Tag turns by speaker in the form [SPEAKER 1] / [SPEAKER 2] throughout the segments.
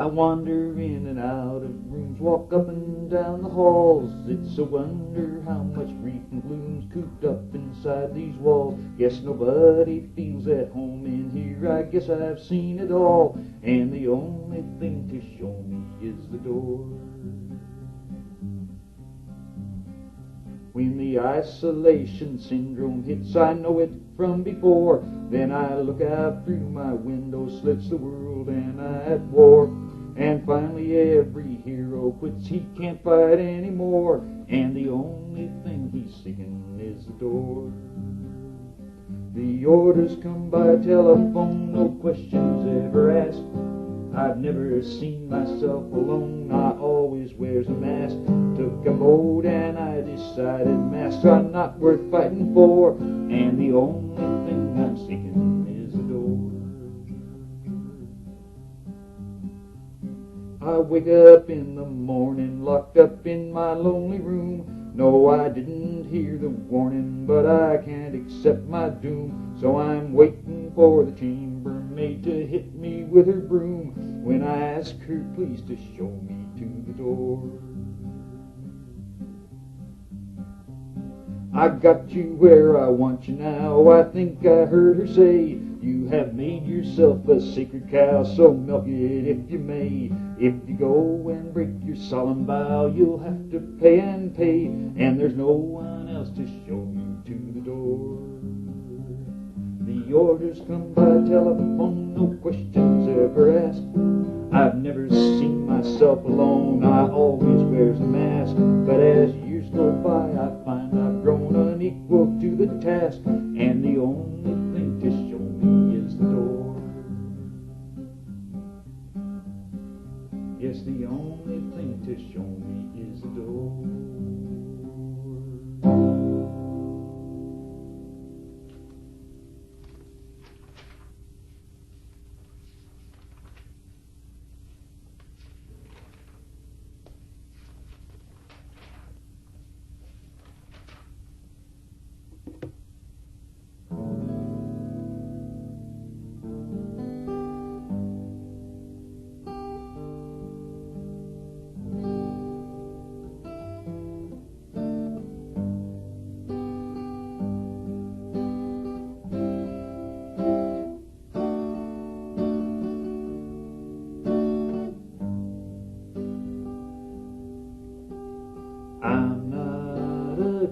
[SPEAKER 1] I wander in and out of rooms, walk up and down the halls. It's a wonder how much grief and gloom's cooped up inside these walls. Guess nobody feels at home in here, I guess I've seen it all. And the only thing to show me is the door. When the isolation syndrome hits, I know it from before. Then I look out through my window slits, the world and I at war. And finally every hero quits, he can't fight anymore. And the only thing he's seeking is the door. The orders come by telephone, no questions ever asked. I've never seen myself alone, I always wears a mask. Took a vote and I decided masks are not worth fighting for. And the only thing I'm seeking is the door. I wake up in the morning, locked up in my lonely room. No, I didn't hear the warning, but I can't accept my doom. So I'm waiting for the chambermaid to hit me with her broom, when I ask her please to show me to the door. I got you where I want you now, I think I heard her say. You have made yourself a sacred cow, so milk it if you may. If you go and break your solemn vow, you'll have to pay and pay. And there's no one else to show you to the door. The orders come by telephone, no questions ever asked. I've never seen myself alone, I always wears a mask. But as years go by, I find I've grown unequal to the task. And the only thing to show me is the door. Yes, the only thing to show me is the door.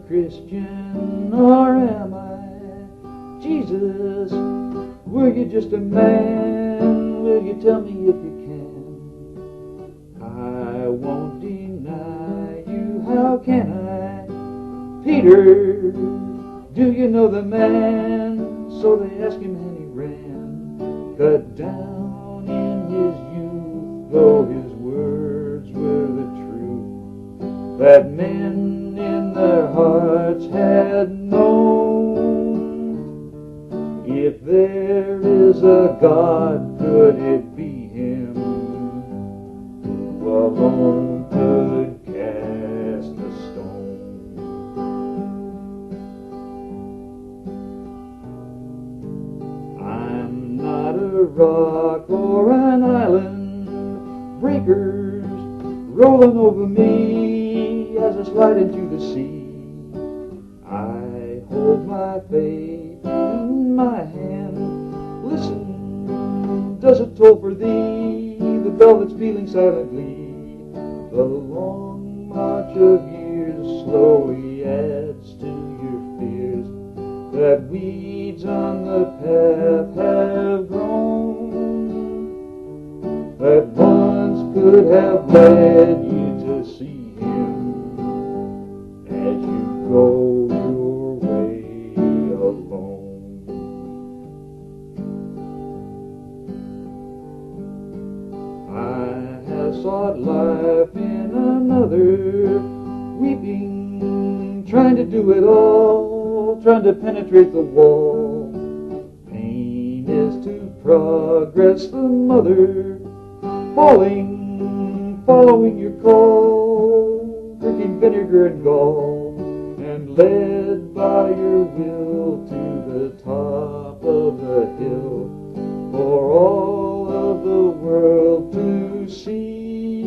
[SPEAKER 1] Christian, or am I Jesus? Were you just a man? Will you tell me if you can? I won't deny you, how can I? Peter, do you know the man? So they asked him and he ran, cut down in his youth, though his words were the truth that men in their hearts had known. If there is a God, could it be him who alone could cast a stone? I'm not a rock or an island, breakers rolling over me as I slide into the sea. I hold my faith in my hand. Listen, does it toll for thee, the bell that's pealing silently? The long march of years slowly adds to your fears, that weeds on the path have grown, that once could have led you to see him as you go your way alone. I have sought life in another, weeping, trying to do it all, trying to penetrate the wall. Pain is to progress the mother, falling, following your call, drinking vinegar and gall, and led by your will to the top of the hill, for all of the world to see.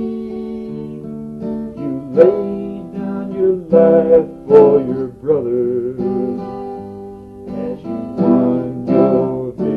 [SPEAKER 1] You laid down your life for your brothers as you won your victory.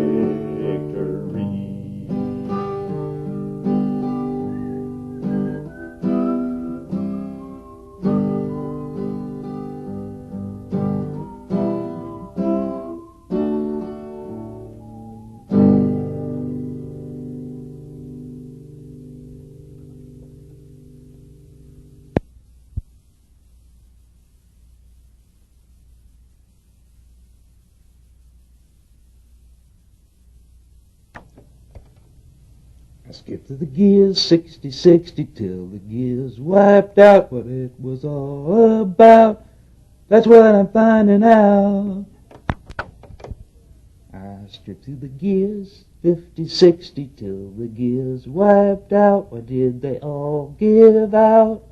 [SPEAKER 1] I skipped through the gears, 60-60, till the gears wiped out what it was all about. That's what I'm finding out. I stripped through the gears, 50-60, till the gears wiped out. What did they all give out?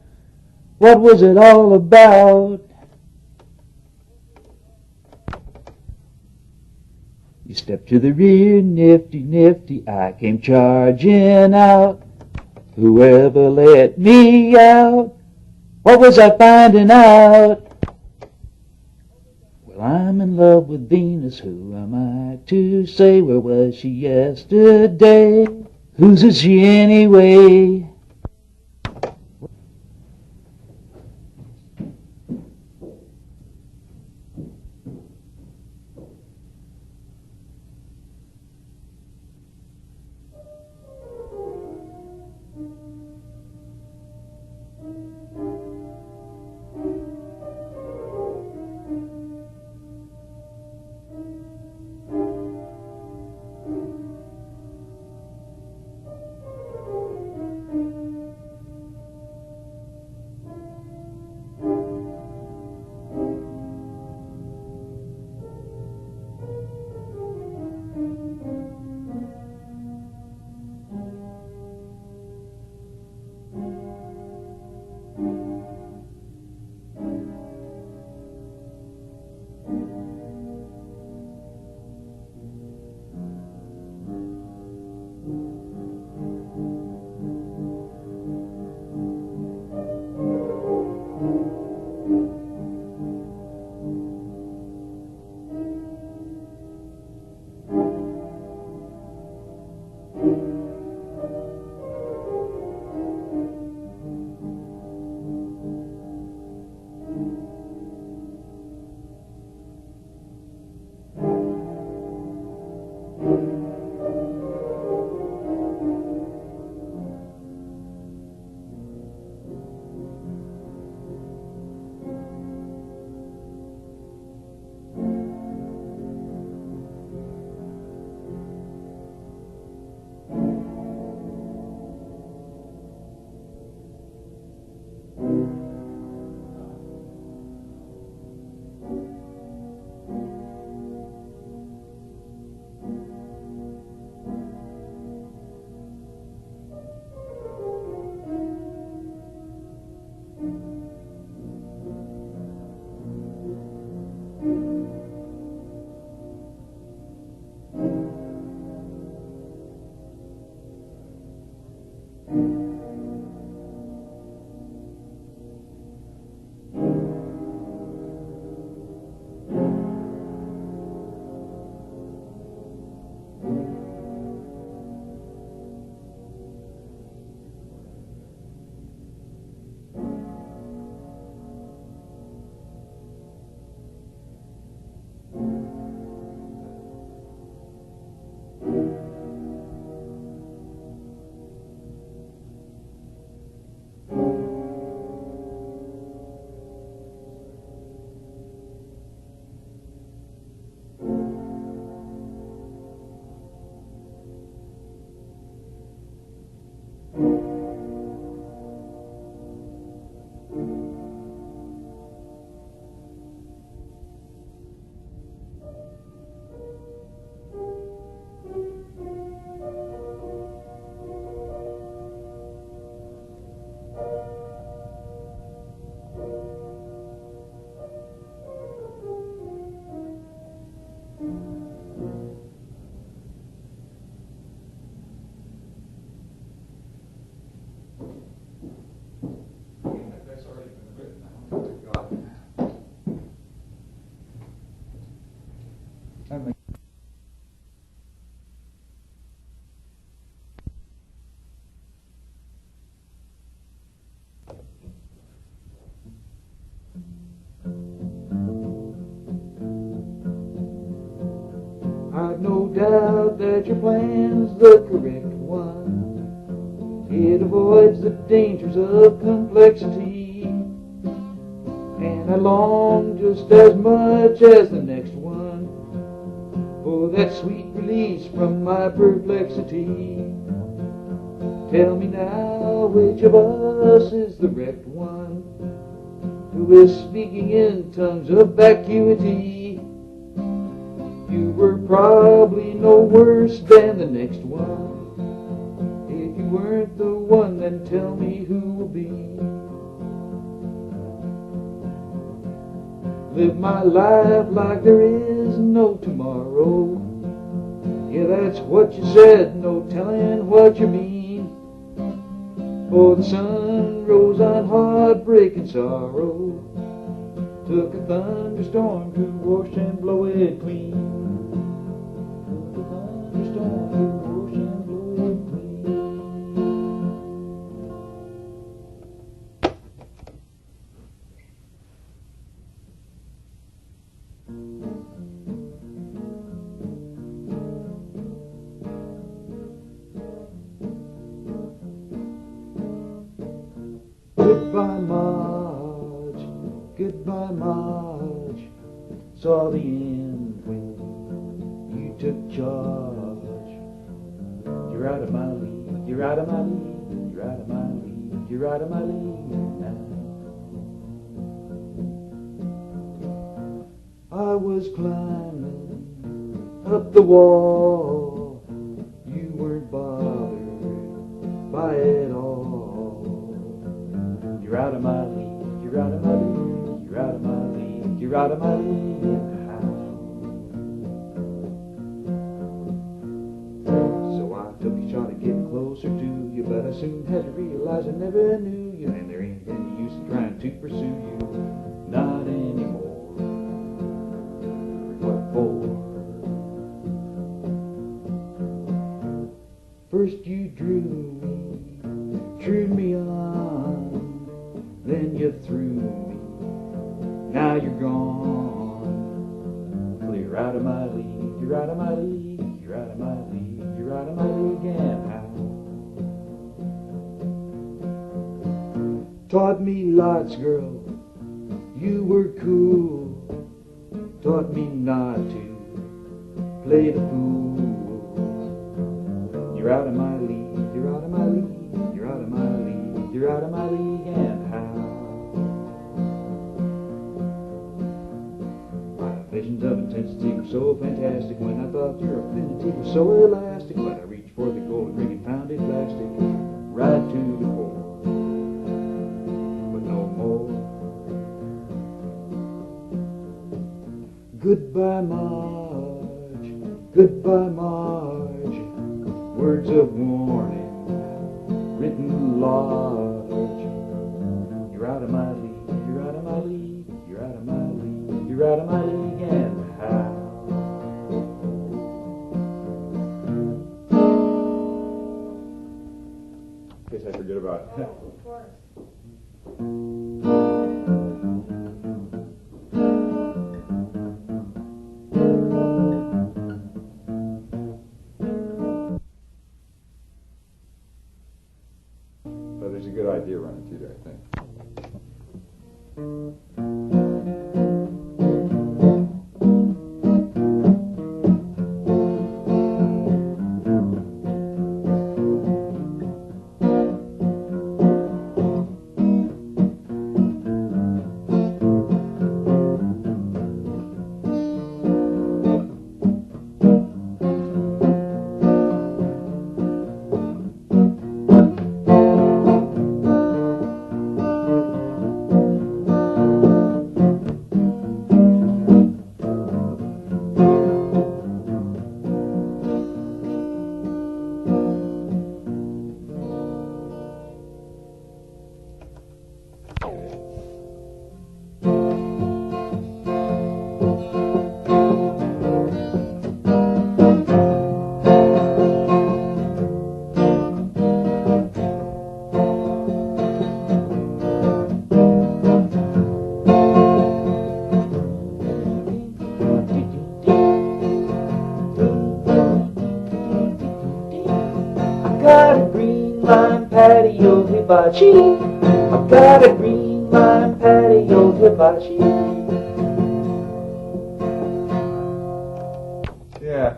[SPEAKER 1] What was it all about? You stepped to the rear, nifty, nifty, I came charging out. Whoever let me out? What was I finding out? Well, I'm in love with Venus, who am I to say? Where was she yesterday? Whose is she anyway? doubt that your plan's the correct one. It avoids the dangers of complexity, and I long just as much as the next one for that sweet release from my perplexity. Tell me now, which of us is the wrecked one, who is speaking in tongues of vacuity? You were probably no worse than the next one. If you weren't the one, then tell me who will be. Live my life like there is no tomorrow. Yeah, that's what you said, no telling what you mean. For the sun rose on heartbreak and sorrow, took a thunderstorm to wash and blow it clean. Took a thunderstorm to wash and blow it clean. Goodbye, Marge, goodbye, Marge. Saw the end when you took charge. You're out of my league, you're out of my league, you're out of my league, you're out of my league now. I was climbing up the wall, you weren't bothered by it all. You're out of my league, you're out of my league, you're out of my league, you're out of my league, and how? So I took a shot at getting closer to you, but I soon had to realize I never knew you, and there ain't any use in trying to pursue you, not anymore. What for? First you drew me on, then you threw me, now you're gone. Clear out of my league, you're out of my league, you're out of my league, you're out of my league, and how? Taught me lots, girl, you were cool. Taught me not to play the fool. You're out of my league, you're out of my league, you're out of my league, you're out of my league, and how? My visions of intensity were so fantastic when I thought your affinity was so elastic, but I reached for the golden ring and found it plastic, right to the core, but no more. Goodbye, Marge, goodbye, Marge, words of warning written large. You're out of my league, you're out of my league, you're out of my league, you're out of my league, and how?
[SPEAKER 2] In case I forget about it.
[SPEAKER 3] Oh, of course.
[SPEAKER 2] But there's a good idea running through there, I think.
[SPEAKER 1] Hibatchi. I've got a green lime patio hibachi.
[SPEAKER 2] Yeah.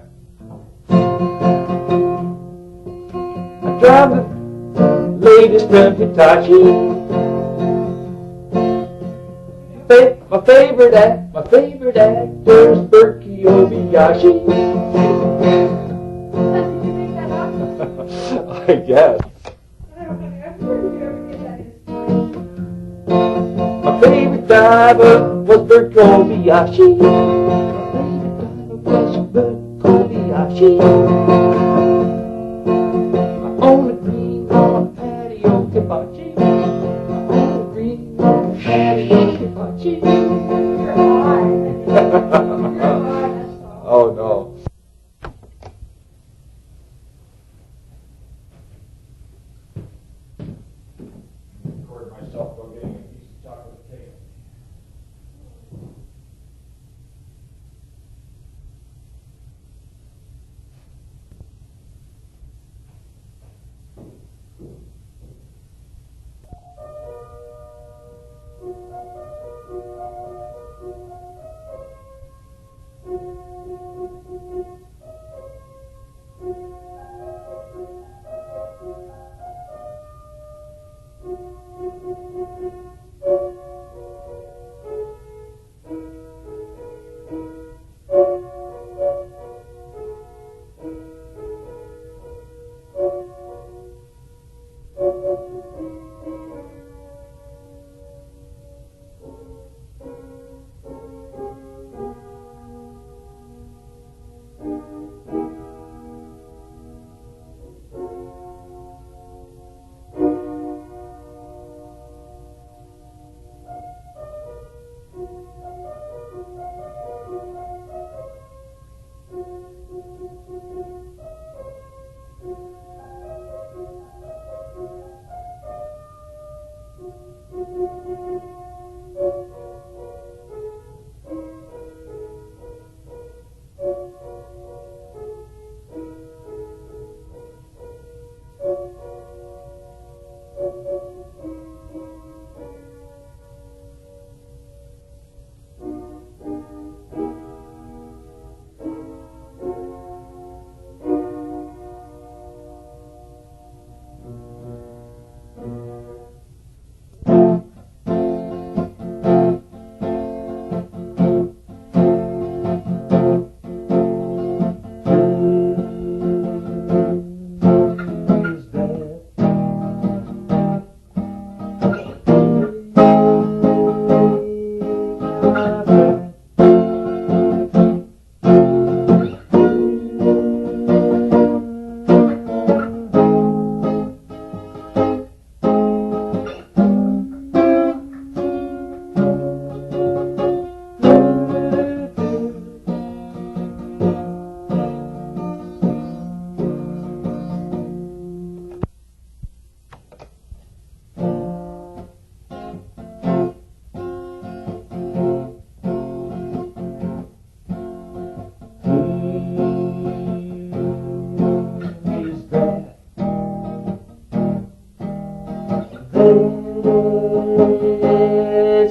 [SPEAKER 1] I drive the latest from Hitachi. My favorite actor's Berkey Obayashi.
[SPEAKER 3] Did you make that up?
[SPEAKER 2] I guess.
[SPEAKER 3] I don't know. I've heard you ever get that inspiration.
[SPEAKER 1] My favorite diver was Berkey Obayashi. My favorite diver was Berkey Obayashi. I own a green on patio hibachi. I own a green on patio hibachi.
[SPEAKER 3] You're high. You're high, that's all.
[SPEAKER 2] Oh no. Record myself while getting a piece of chocolate cake.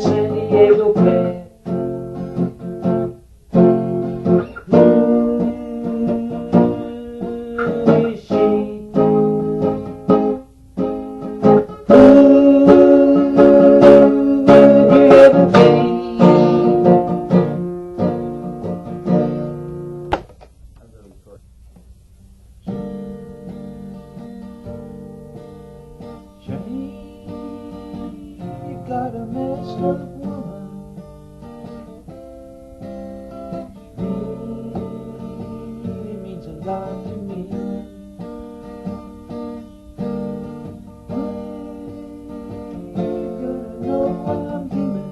[SPEAKER 1] San Diego Bay. Got a messed up woman. Really means a lot to me. You're gonna know I'm human.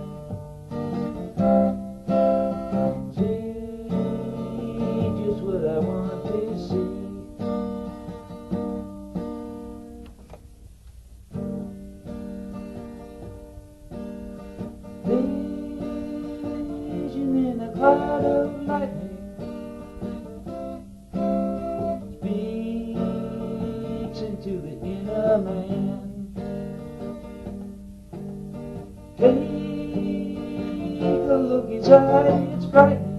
[SPEAKER 1] See just what I want to see. Vision in a cloud of lightning speaks into the inner man. the look inside, it's frightening.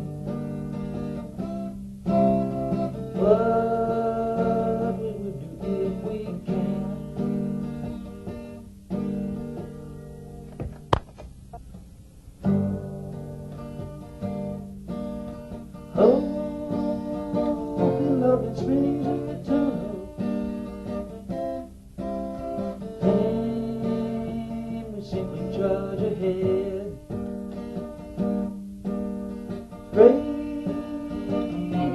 [SPEAKER 1] What we would do if we can. Oh, love and springs eternal. And we simply charge ahead. Straight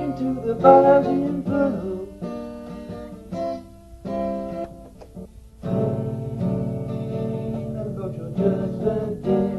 [SPEAKER 1] into the fire's inferno. Never thought you're just that dead.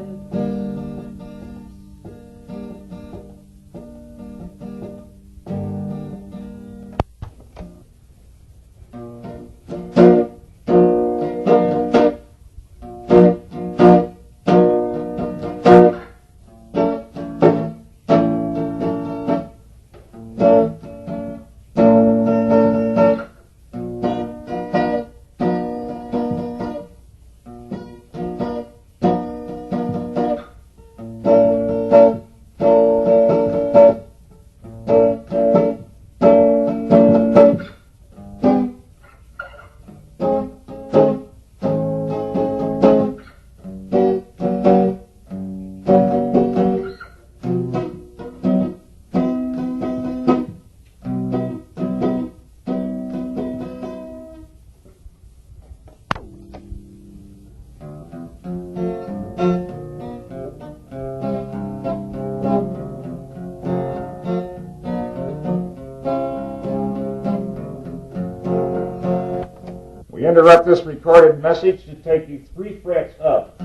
[SPEAKER 2] We interrupt this recorded message to take you 3 frets up.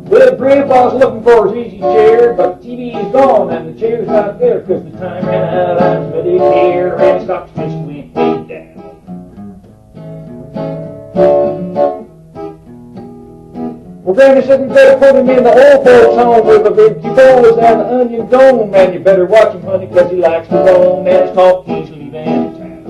[SPEAKER 2] Well, Grandpa's looking for his easy chair, but the TV is gone and the chair's not there because the time ran out. I'm ready here and stops just went way down. Well, Granny said, you better put him in the old folks' home where the big Cubolas and the onion dome, and you better watch him, honey, because he likes to roam, and his talk he's leaving town.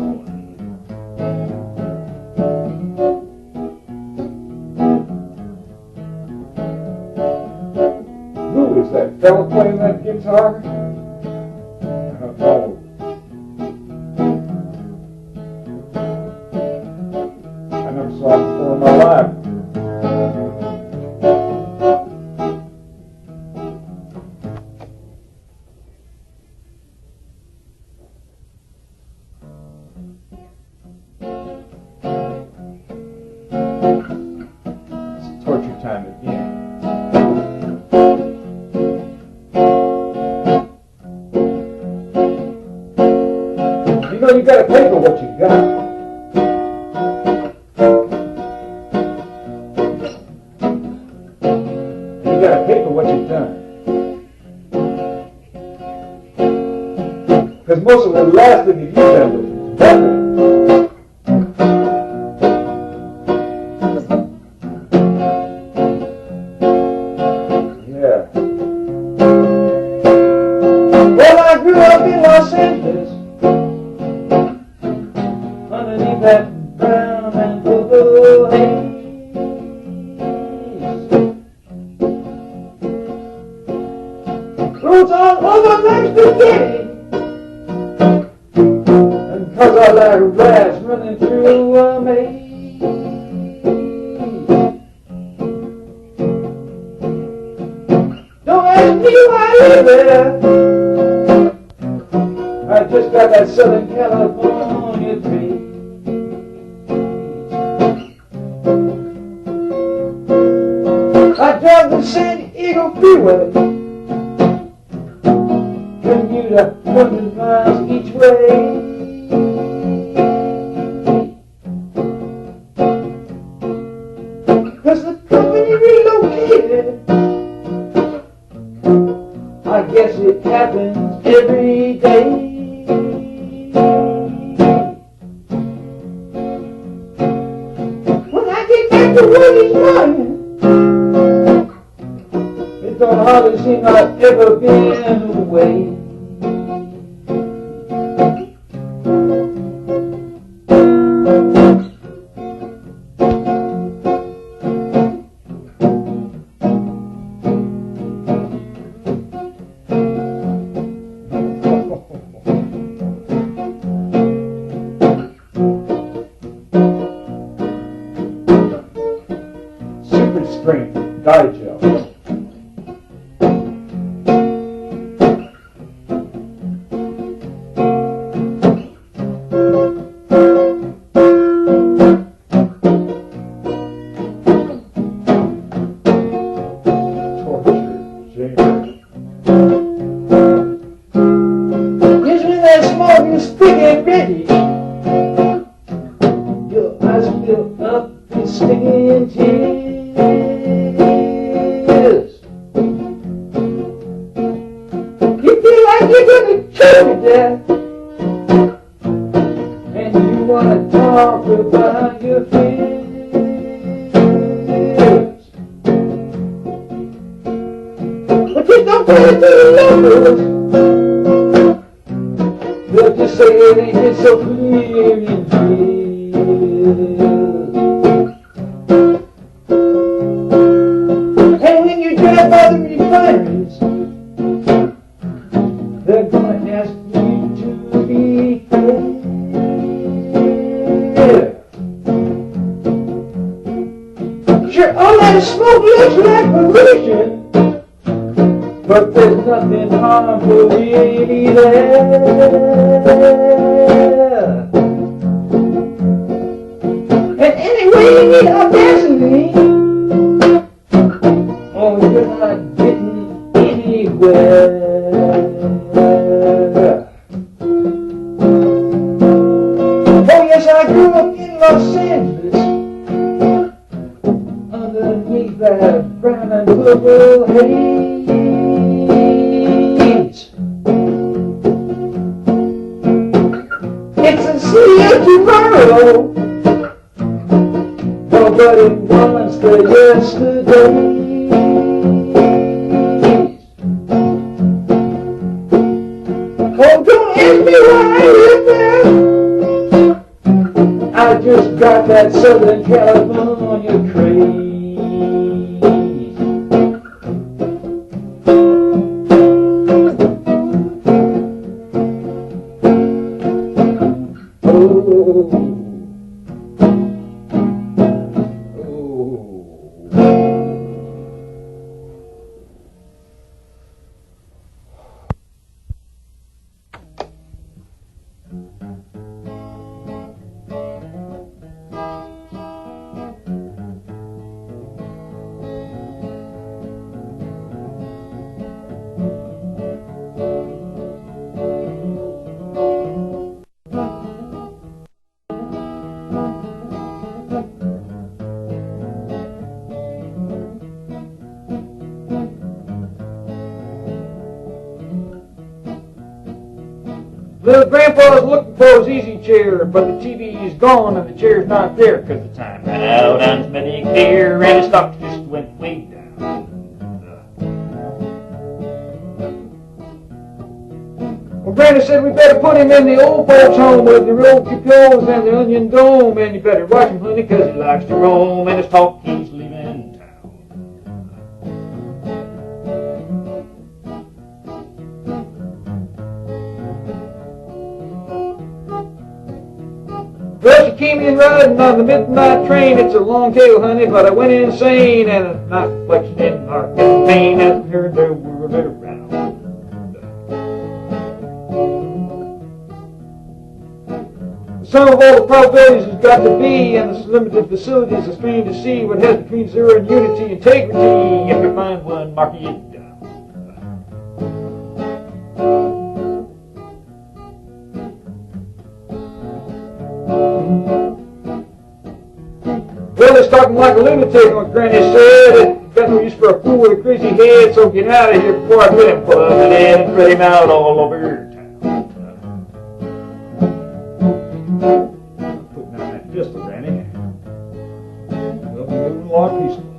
[SPEAKER 2] Who is that fella playing that guitar? I don't know. I never saw him before in my life. You gotta pay for what you got. And you gotta pay for what you've done. Because most of the last thing you used that was nothing. Yeah. Well, I grew up in Los Angeles. That brown and purple haze. Roots all over like spaghetti. And 'cause I like rats running through a maze. Don't ask me why you're there. I just got that Southern California tree. I drive the San Diego freeway, commute 100 miles each way. Cause the company relocated. I guess it happens every day. When I get back to Woody's morning, it don't hardly seem I've ever been away. wanna talk about your fears. But just don't tell it to the lovers. They'll just say it ain't been so clear in years. And when you drive by the refineries, they're gonna ask you to be fair. Sure, all that smoke looks like pollution, but there's nothing harmful really there. And anyway, you need our gasoline, oh, you're not getting anywhere. Oh yes, I grew up in Los Angeles, underneath that brown and purple haze. It's a city of tomorrow, nobody wants the yesterday. Oh, don't ask me why I live there, I just got that Southern California craze. Little grandpa's looking for his easy chair, but the TV is gone and the chair's not there, 'cause the time ran out and his money clear and his stock just went way down. Well, Granny said we better put him in the old folks home with the real Huit Clos and the onion dome, and you better watch him, honey, 'cause he likes to roam and his talk he's leaving town. Well, she came in riding on the midnight train. It's a long tale, honey, but I went insane, and a night reflection in our pain as we heard the world around. The sum of all the probabilities has got to be, and the limited facilities are strained to see what has between zero and unity, integrity. If you find one, mark it down. Well, it's talking like a lunatic, what Granny said. It's got no use for a fool with a crazy head, so get out of here before I get him plugged in and spread him out all over town. Putting out that pistol, Granny. We'll be moving along peacefully.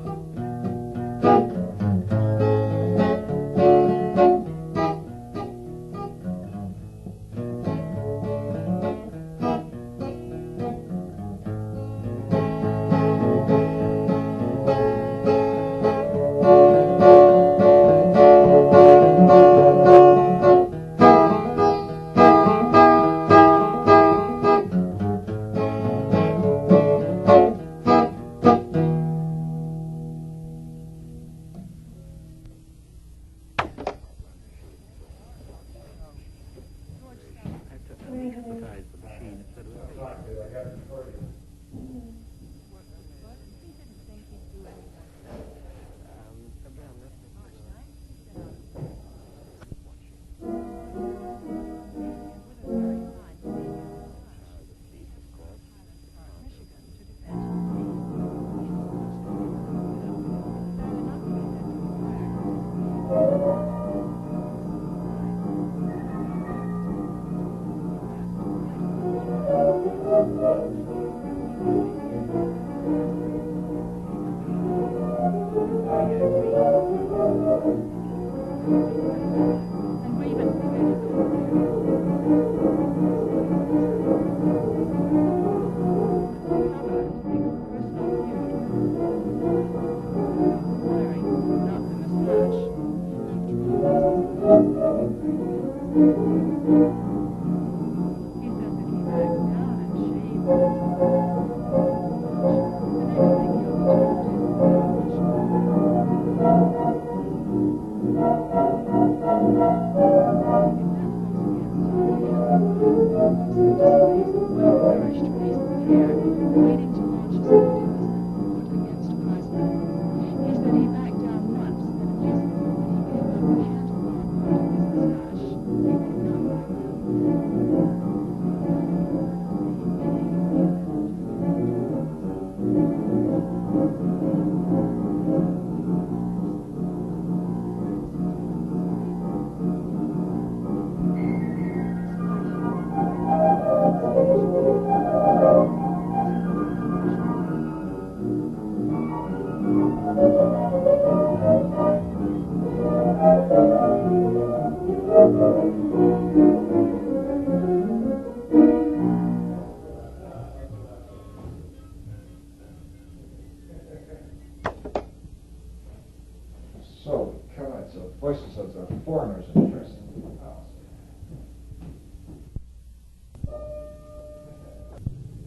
[SPEAKER 2] because there are foreigners interested in the house.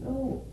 [SPEAKER 2] No.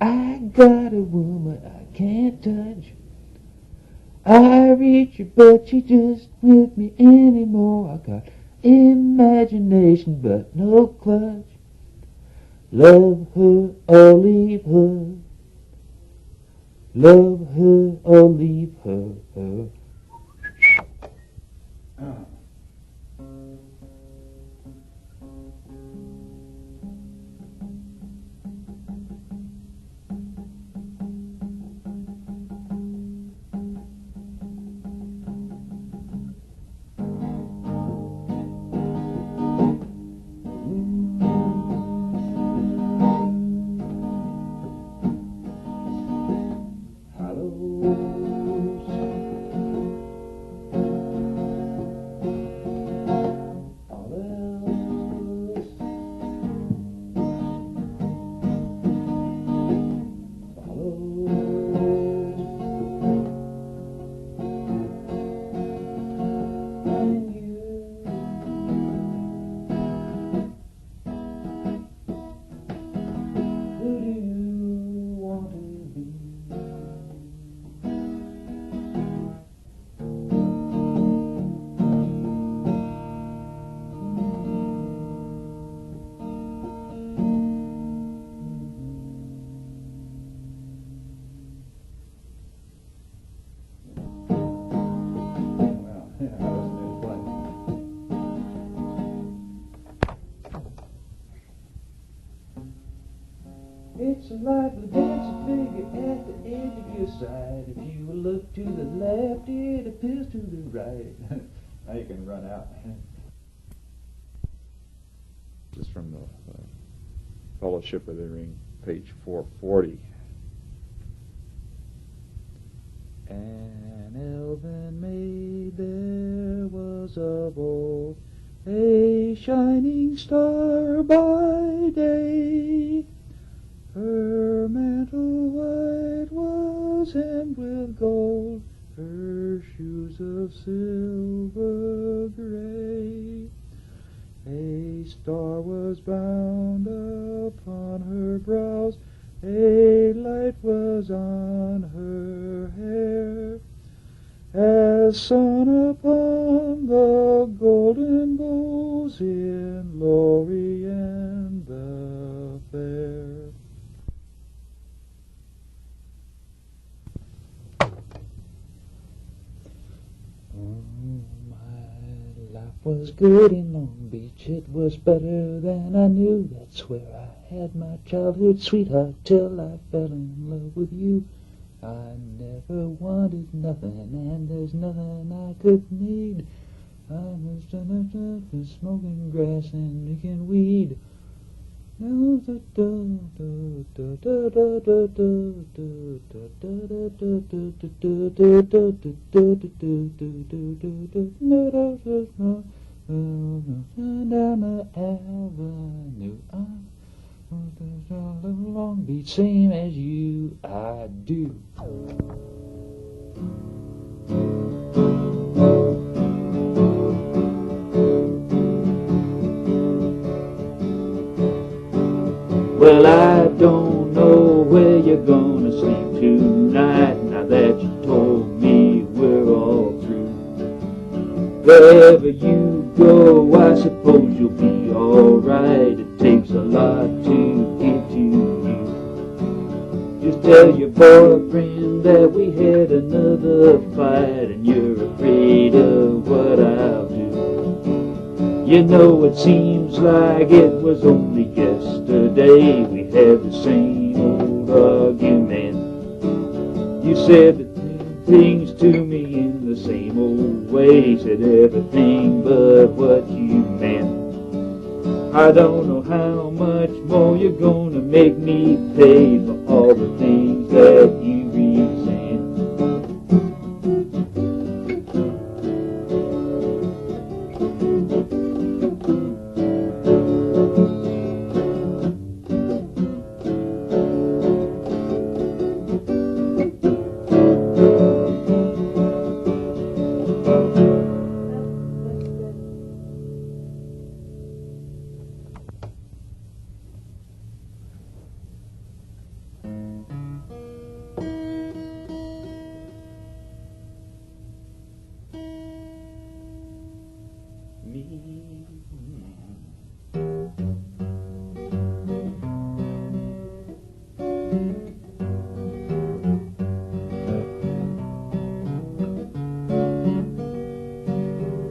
[SPEAKER 1] I got a woman I can't touch. I reach her, but she just with me anymore. I got imagination, but no clutch. Love her or leave her. Love her or leave her. It's a lively dancing figure at the edge of your side. If you look to the left, it appears to the right. Now you can run out.
[SPEAKER 4] This is from the Fellowship of the Ring, page 440. An elven maid there was of old, a shining star by day. Her mantle white was hemmed with gold, her shoes of silver gray. A star was bound upon her brows, a light was on her hair, as sun upon the golden bows in Lorient the fair. Life was good in Long Beach, it was better than I knew. That's where I had my childhood sweetheart till I fell in love with you. I never wanted nothing, and there's nothing I could need. I was just smoking grass and making weed. Down the avenue, Long Beach, same as you, I do. Well, I don't know where you're gonna sleep tonight, now that you told me we're all through. Wherever you go, I suppose you'll be alright. It takes a lot to get to you. Just tell your boyfriend that we had another fight, and you're afraid of what I'll do. You know, it seems like it was only yesterday we had the same old argument. You said things to me in the same old way, said everything but what you meant. I don't know how much more you're gonna make me pay for all the things that you resent.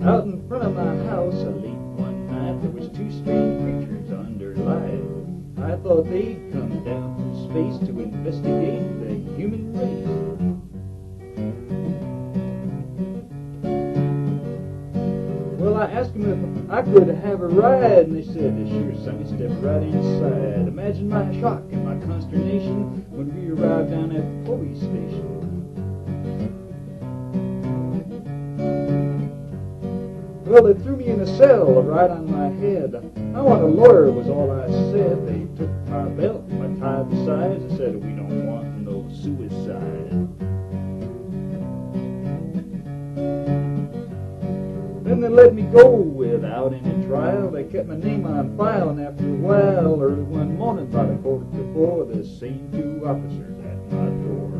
[SPEAKER 4] Out in front of my house, late one night, there was two strange creatures under light. I thought they'd come down from space to investigate the human race. Well, I asked them if I could have a ride, and they said, sure, sonny, step right inside. Imagine my shock and my consternation when we arrived down at the police station. Well, they threw me in a cell right on my head. I want a lawyer was all I said. They took my belt, my tie besides. They said, we don't want no suicide. Then they let me go without any trial. They kept my name on file, and after a while, early one morning, about 3:45, the same two officers at my door.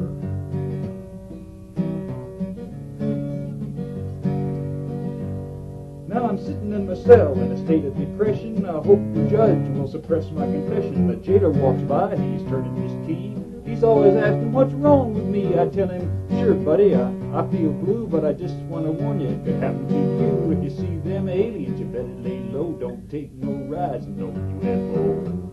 [SPEAKER 4] Now I'm sitting in my cell in a state of depression. I hope the judge will suppress my confession. The jailer walks by, he's turning his key. He's always asking what's wrong with me. I tell him, sure, buddy, I feel blue, but I just want to warn you, it could happen to you. If you see them aliens, you better lay low. Don't take no rides in no UFO.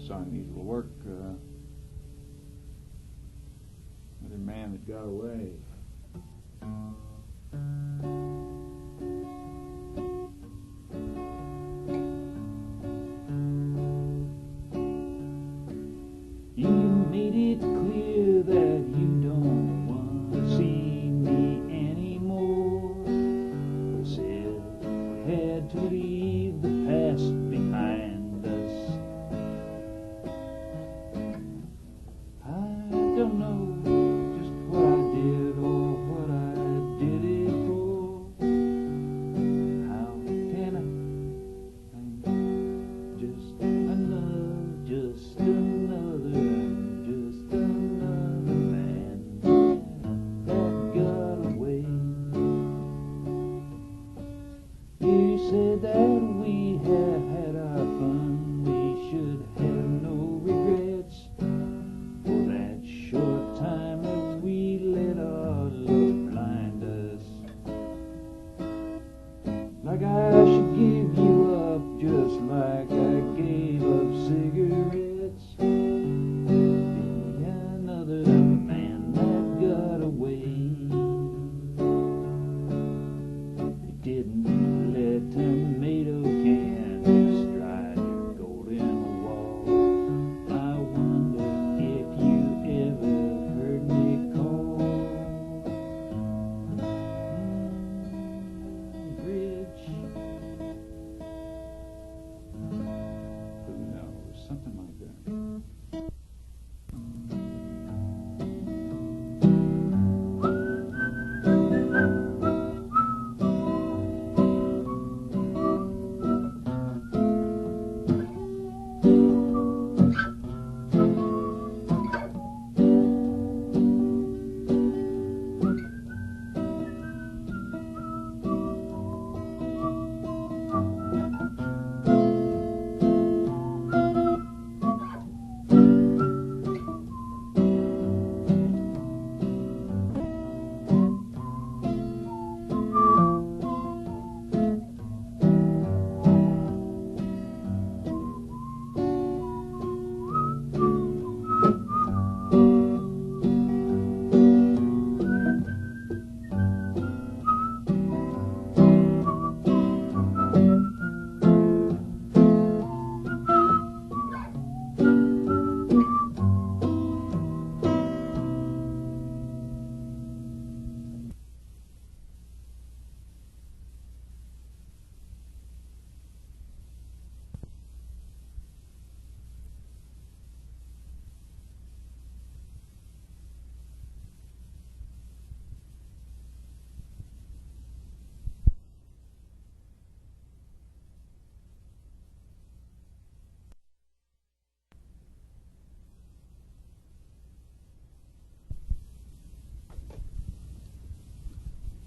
[SPEAKER 1] song these will work. Another man that got away.
[SPEAKER 4] You made it clear that you don't want to see me anymore. You said we had to leave the past behind us. I don't know just what I did or what I did it for. How can I'm just another man that got away. You said that we have had our fun, we should have no regrets for that short time that we let our love blind us. Like I should give you up just like I gave up cigarettes. Be another man that got away. You didn't let tomato cans stride your golden wall. I wonder if you ever heard me call. Bridge.
[SPEAKER 1] Who knows? Something like that.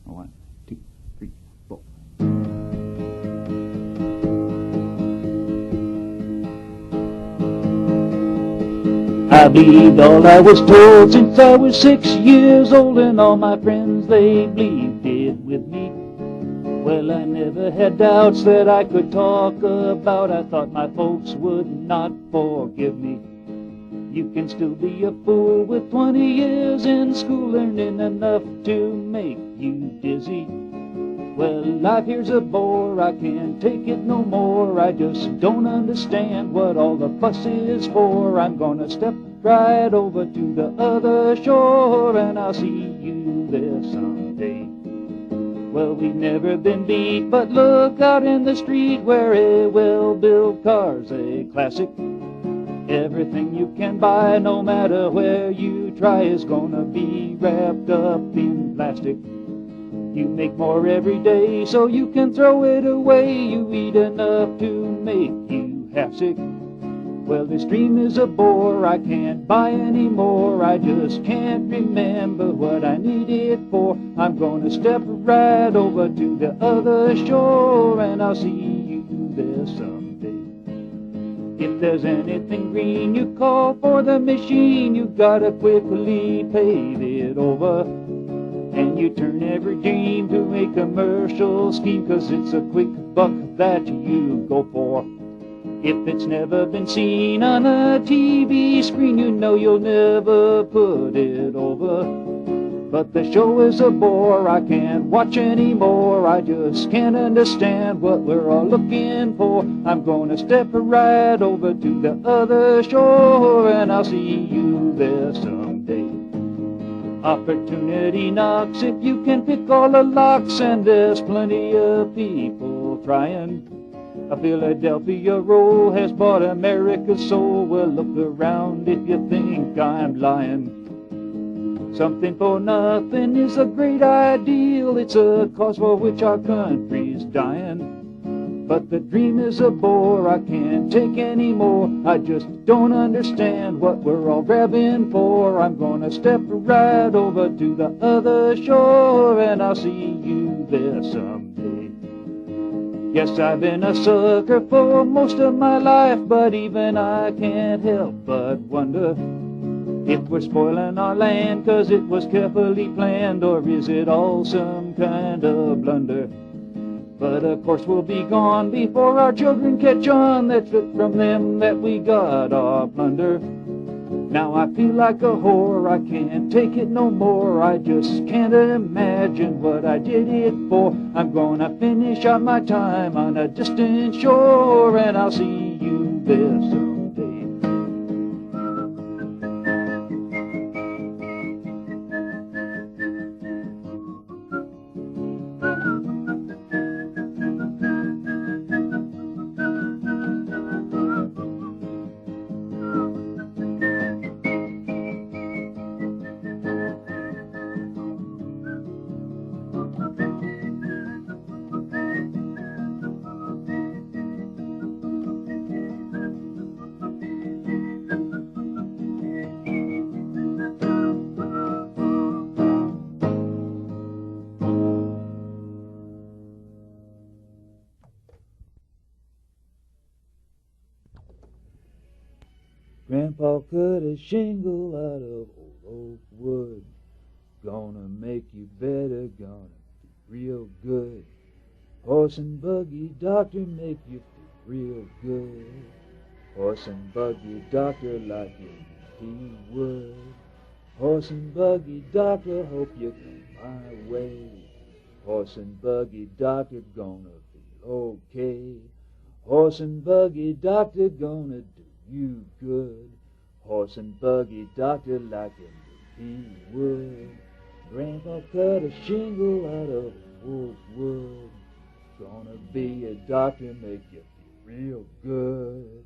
[SPEAKER 1] One, two, three, four.
[SPEAKER 4] I believed all I was told since I was 6 years old, and all my friends, they believed it with me. Well, I never had doubts that I could talk about. I thought my folks would not forgive me. You can still be a fool with 20 years in school, learning enough to make you dizzy. Well, life here's a bore, I can't take it no more. I just don't understand what all the fuss is for. I'm gonna step right over to the other shore, and I'll see you there someday. Well, we've never been beat, but look out in the street where a well-built car's a classic. Everything you can buy, no matter where you try, is gonna be wrapped up in plastic. You make more every day, so you can throw it away. You eat enough to make you half sick. Well, this dream is a bore, I can't buy any more. I just can't remember what I need it for. I'm gonna step right over to the other shore, and I'll see you there someday. If there's anything green, you call for the machine. You gotta quickly pave it over, and you turn every dream to a commercial scheme, 'cause it's a quick buck that you go for. If it's never been seen on a TV screen, you know you'll never put it over. But the show is a bore, I can't watch anymore. I just can't understand what we're all looking for. I'm gonna step right over to the other shore, and I'll see you there someday. Opportunity knocks if you can pick all the locks, and there's plenty of people trying. A Philadelphia roll has bought America's soul. Well, look around if you think I'm lying. Something for nothing is a great ideal. It's a cause for which our country's dying. But the dream is a bore, I can't take any more. I just don't understand what we're all grabbing for. I'm gonna step right over to the other shore, and I'll see you there someday. Yes, I've been a sucker for most of my life, but even I can't help but wonder if we're spoiling our land 'cause it was carefully planned, or is it all some kind of blunder? But of course we'll be gone before our children catch on. That's it from them that we got our plunder. Now I feel like a whore, I can't take it no more. I just can't imagine what I did it for. I'm gonna finish out my time on a distant shore, and I'll see you there someday. Grandpa cut a shingle out of old oak wood. Gonna make you better, gonna be real good. Horse and buggy doctor make you feel real good. Horse and buggy doctor like he would. Horse and buggy doctor, hope you come my way. Horse and buggy doctor gonna feel okay. Horse and buggy doctor gonna do you good. Horse and buggy doctor like he would. Grandpa cut a shingle out of oak wood. Gonna be a doctor, make you feel real good.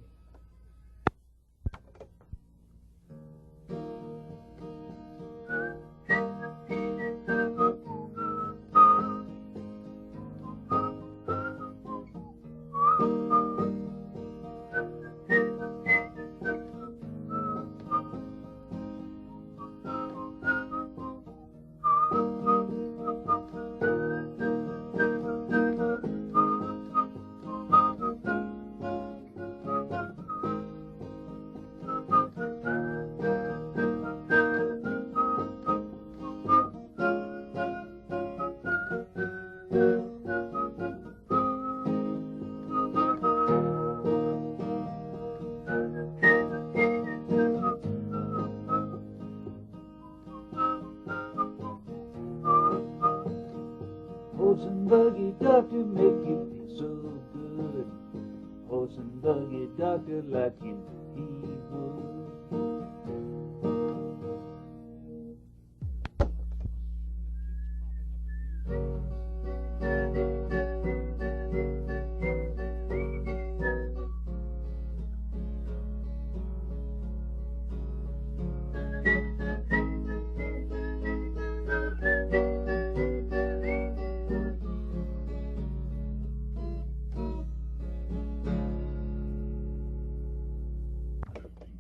[SPEAKER 4] Horse and buggy doctor make you feel so good. Horse and buggy doctor like he would.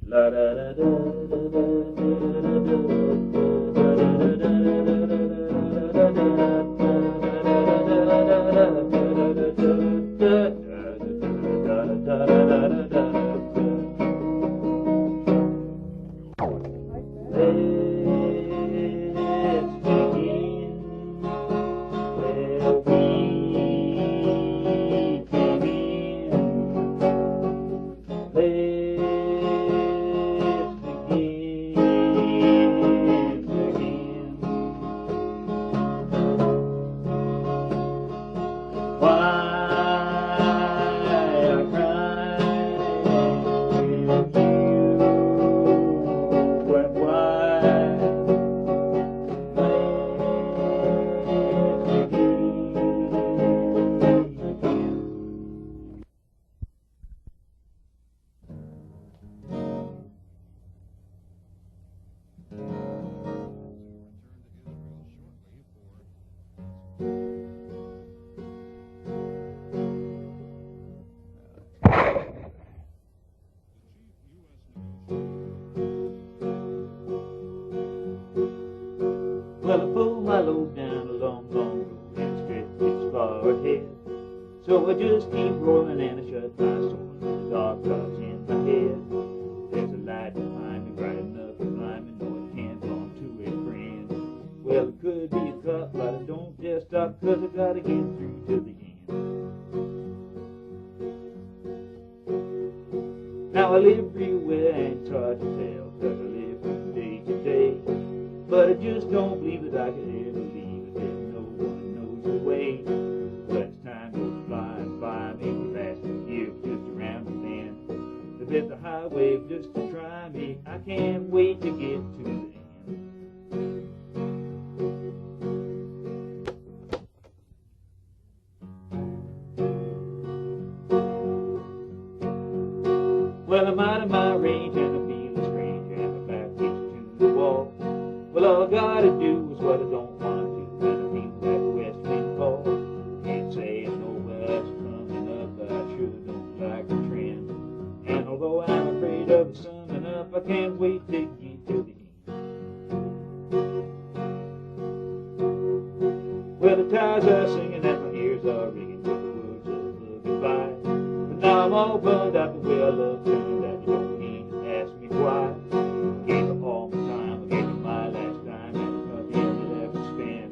[SPEAKER 4] La da da da I just keep rolling and I shut my soul in the dark clouds in my head. There's a light behind me, bright enough to blind me, no it can't belong to a friend. Well, it could be a cup, but I don't dare stop, 'cause I gotta get through to the end. Now I live real well, ain't hard to tell, 'cause I live from day to day. But I just don't believe that I could ever leave it if no one knows the way. But as time goes flying by me, the last year just around the bend. They bit the highway just to try me, I can't wait to get to the end. Well, I'm out of my range and I'm feeling strange and my back gets to the wall. Well, all I gotta do is what I don't want to do, and I feel that west wind call. Can't say I know what's coming up, but I sure don't like the trend. And although I'm afraid of it summing up, I can't wait to get to the end. Well, the tires are singing and my ears are ringing with the words of goodbye. But now I'm all bummed out the way I love turned that you don't need to ask me why. I gave her all my time, I gave her my last dime, and there's nothing left to spend.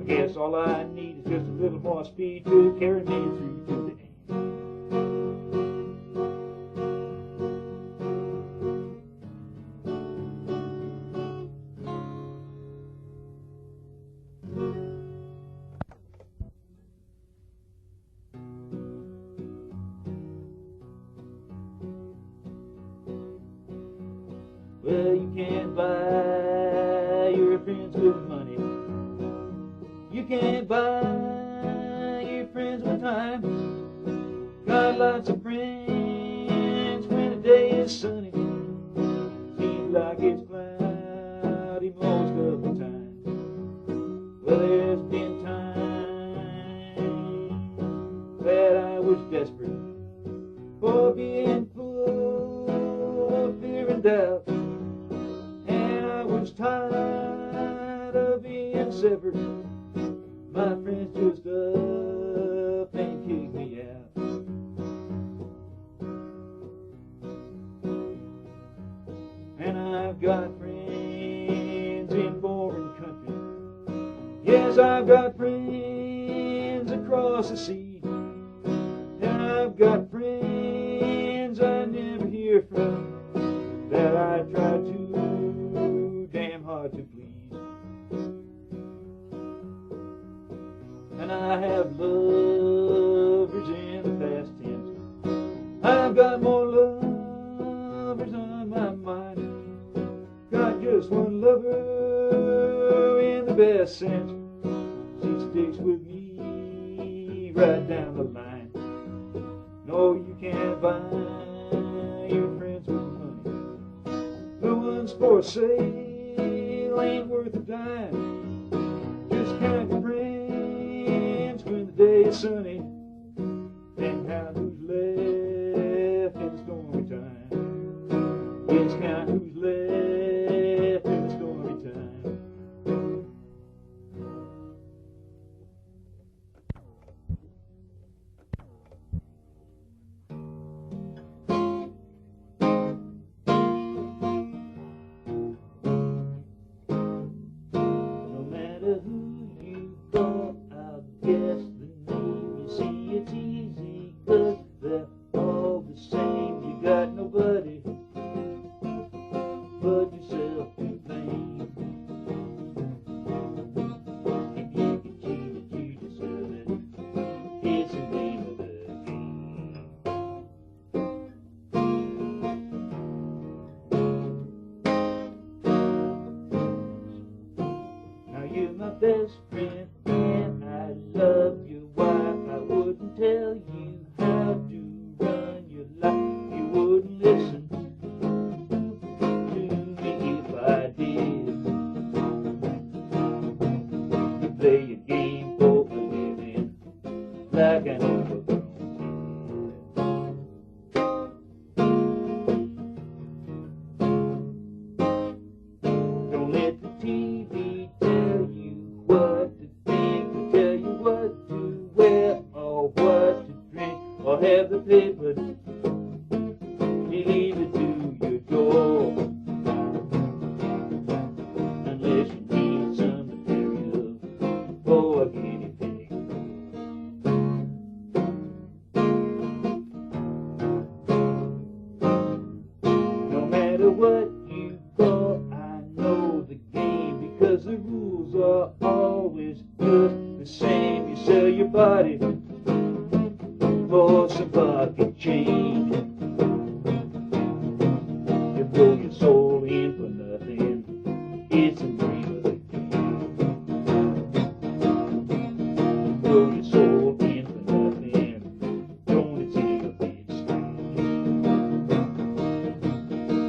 [SPEAKER 4] I guess all I need is just a little more speed to carry me through to the end. Well, you can't buy your friends with money. You can't buy your friends with time. Got lots of friends when the day is sunny. Seems like it's cloudy most of the time. Well, there's been times that I was desperate for being full of fear and doubt. I was tired of being severed. My friends just up and kicked me out. And I've got friends in foreign countries. Yes, I've got friends across the sea. And I've got friends I never hear from that I try to hard to please. And I have lovers in the past tense. I've got more lovers on my mind. Got just one lover in the best sense. She sticks with me right down the line. No, you can't buy your friends with money. The ones for sale ain't worth a dime. Just count your friends when the day is sunny, then count who's left in stormy time. Yes, count who's left in stormy time. Best friend, and I love you. Why I wouldn't tell you how to run your life. You wouldn't listen to me if I did. You play a game for a living like an overgrown kid. Don't let the TV tell you what to think, to tell you what to wear or what to drink. matter what you call, I know the game, because the rules are always just the same. You sell your body for some pocket change. You throw your soul in for nothing. It's a name of the game. You throw your soul in for nothing. Don't it seem a bit strange?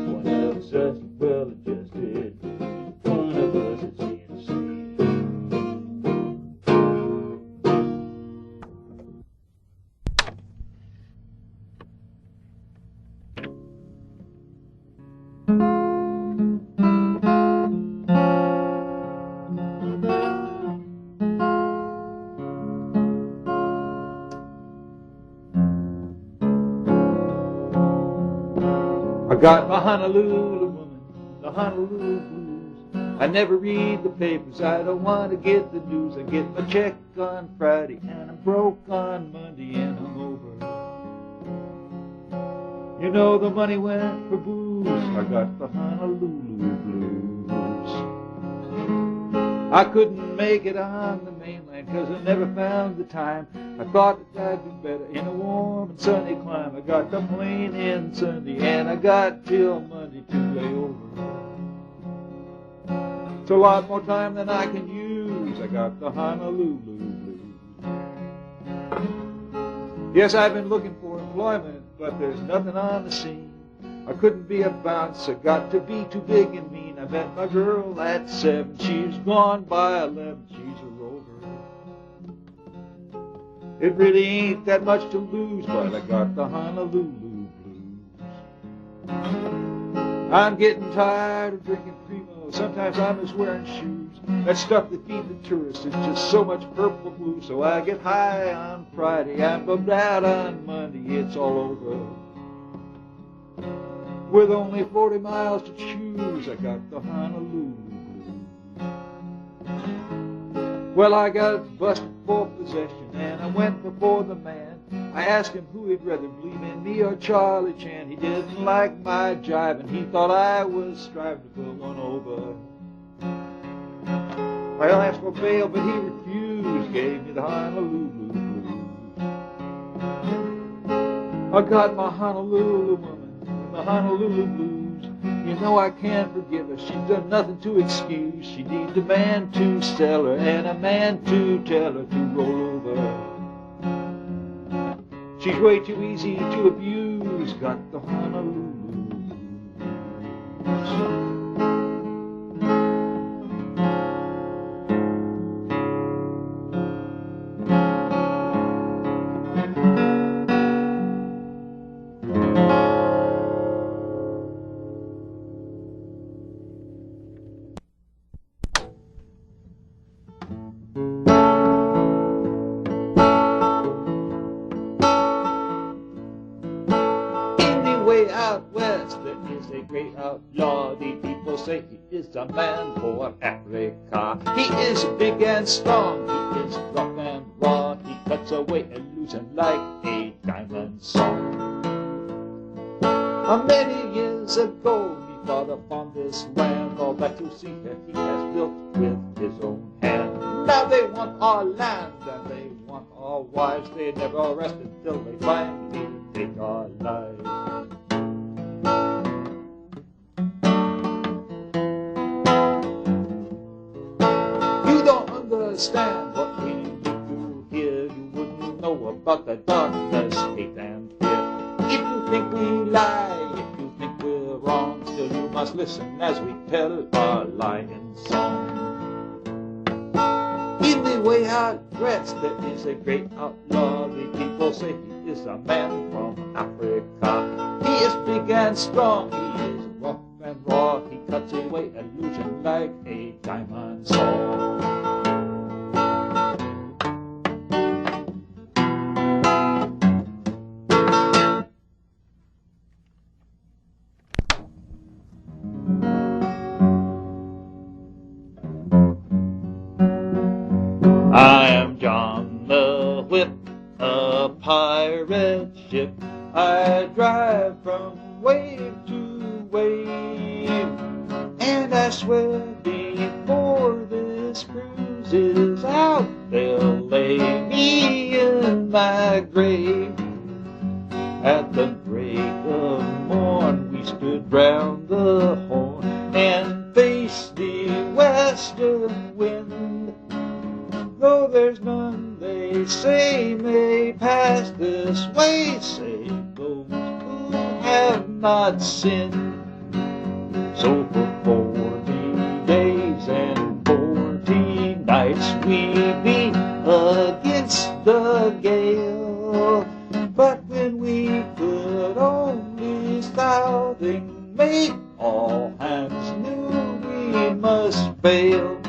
[SPEAKER 4] One of us is well adjusted. One of us is insane. I got my Honolulu woman, the Honolulu blues. I never read the papers, I don't want to get the news. I get my check on Friday, and I'm broke on Monday, and I'm over. You know the money went for booze. I got the Honolulu blues. I couldn't make it on the mainland, 'cause I never found the time. I thought that I'd do better in a warm and sunny clime. I got the plane in Sunday, and I got till Monday to lay over. It's a lot more time than I can use. I got the Honolulu blues. Yes, I've been looking for employment, but there's nothing on the scene. I couldn't be a bouncer, got to be too big and mean. I met my girl at 7, she's gone by 11, she's a rover. It really ain't that much to lose, but I got the Honolulu blues. I'm getting tired of drinking Primo, sometimes I'm just wearing shoes. That stuff they feed the tourists is just so much purple blue. So I get high on Friday, I'm bummed out on Monday, it's all over. With only 40 miles to choose, I got the Honolulu blues. Well, I got busted for possession, and I went before the man. I asked him who he'd rather believe in, me or Charlie Chan. He didn't like my jive, and he thought I was striving to pull one over. I asked for bail, but he refused, gave me the Honolulu blues. I got my Honolulu woman, the Honolulu blues. You know I can't forgive her, she's done nothing to excuse. She needs a man to sell her, and a man to tell her to roll over. She's way too easy to abuse, got the Honolulu blues. Out west, there is a great outlaw. The people say he is a man for Africa. He is big and strong, he is rough and raw. He cuts away illusion like a diamond saw. Many years ago, me father found this land. All that you see here he has built with his own hand. Now they want our land and they want our wives. They never rest until they finally take our lives. Understand what we do here. You wouldn't know about the darkness, hate and fear. If you think we lie, if you think we're wrong, still you must listen as we tell our lying song. In the way out west, there is a great outlaw. The people say he is a man from Africa. He is big and strong, he is rough and raw. He cuts away illusion like a diamond saw. I am John the Whip, a pirate ship. I drive from wave to wave. And I swear before this cruise is out, they'll lay me in my grave. At the break of morn, we stood round the horn and faced the western wind. Though there's none, they say, may pass this way, save those who have not sinned. So for 40 days and 40 nights we beat against the gale. But when we could only southing make, all hands knew we must fail.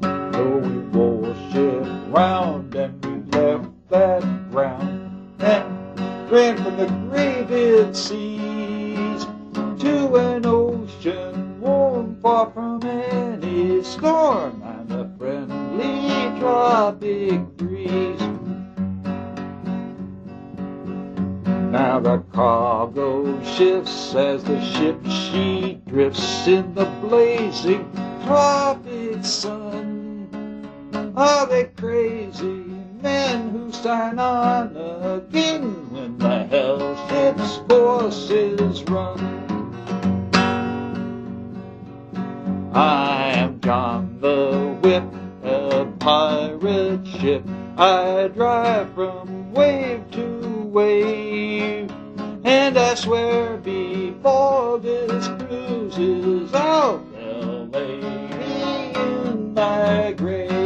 [SPEAKER 4] So we wore ship round and we left that ground and ran from the gravid seas to an ocean warm, far from any storm and a friendly tropic breeze. Now the cargo shifts as the ship she drifts in the blazing tropic sun. Are they crazy men who sign on again when the hell ship's course is run? I am John the Whip, a pirate ship. I drive from wave to wave, and I swear before this cruise is out, they'll lay me in my grave.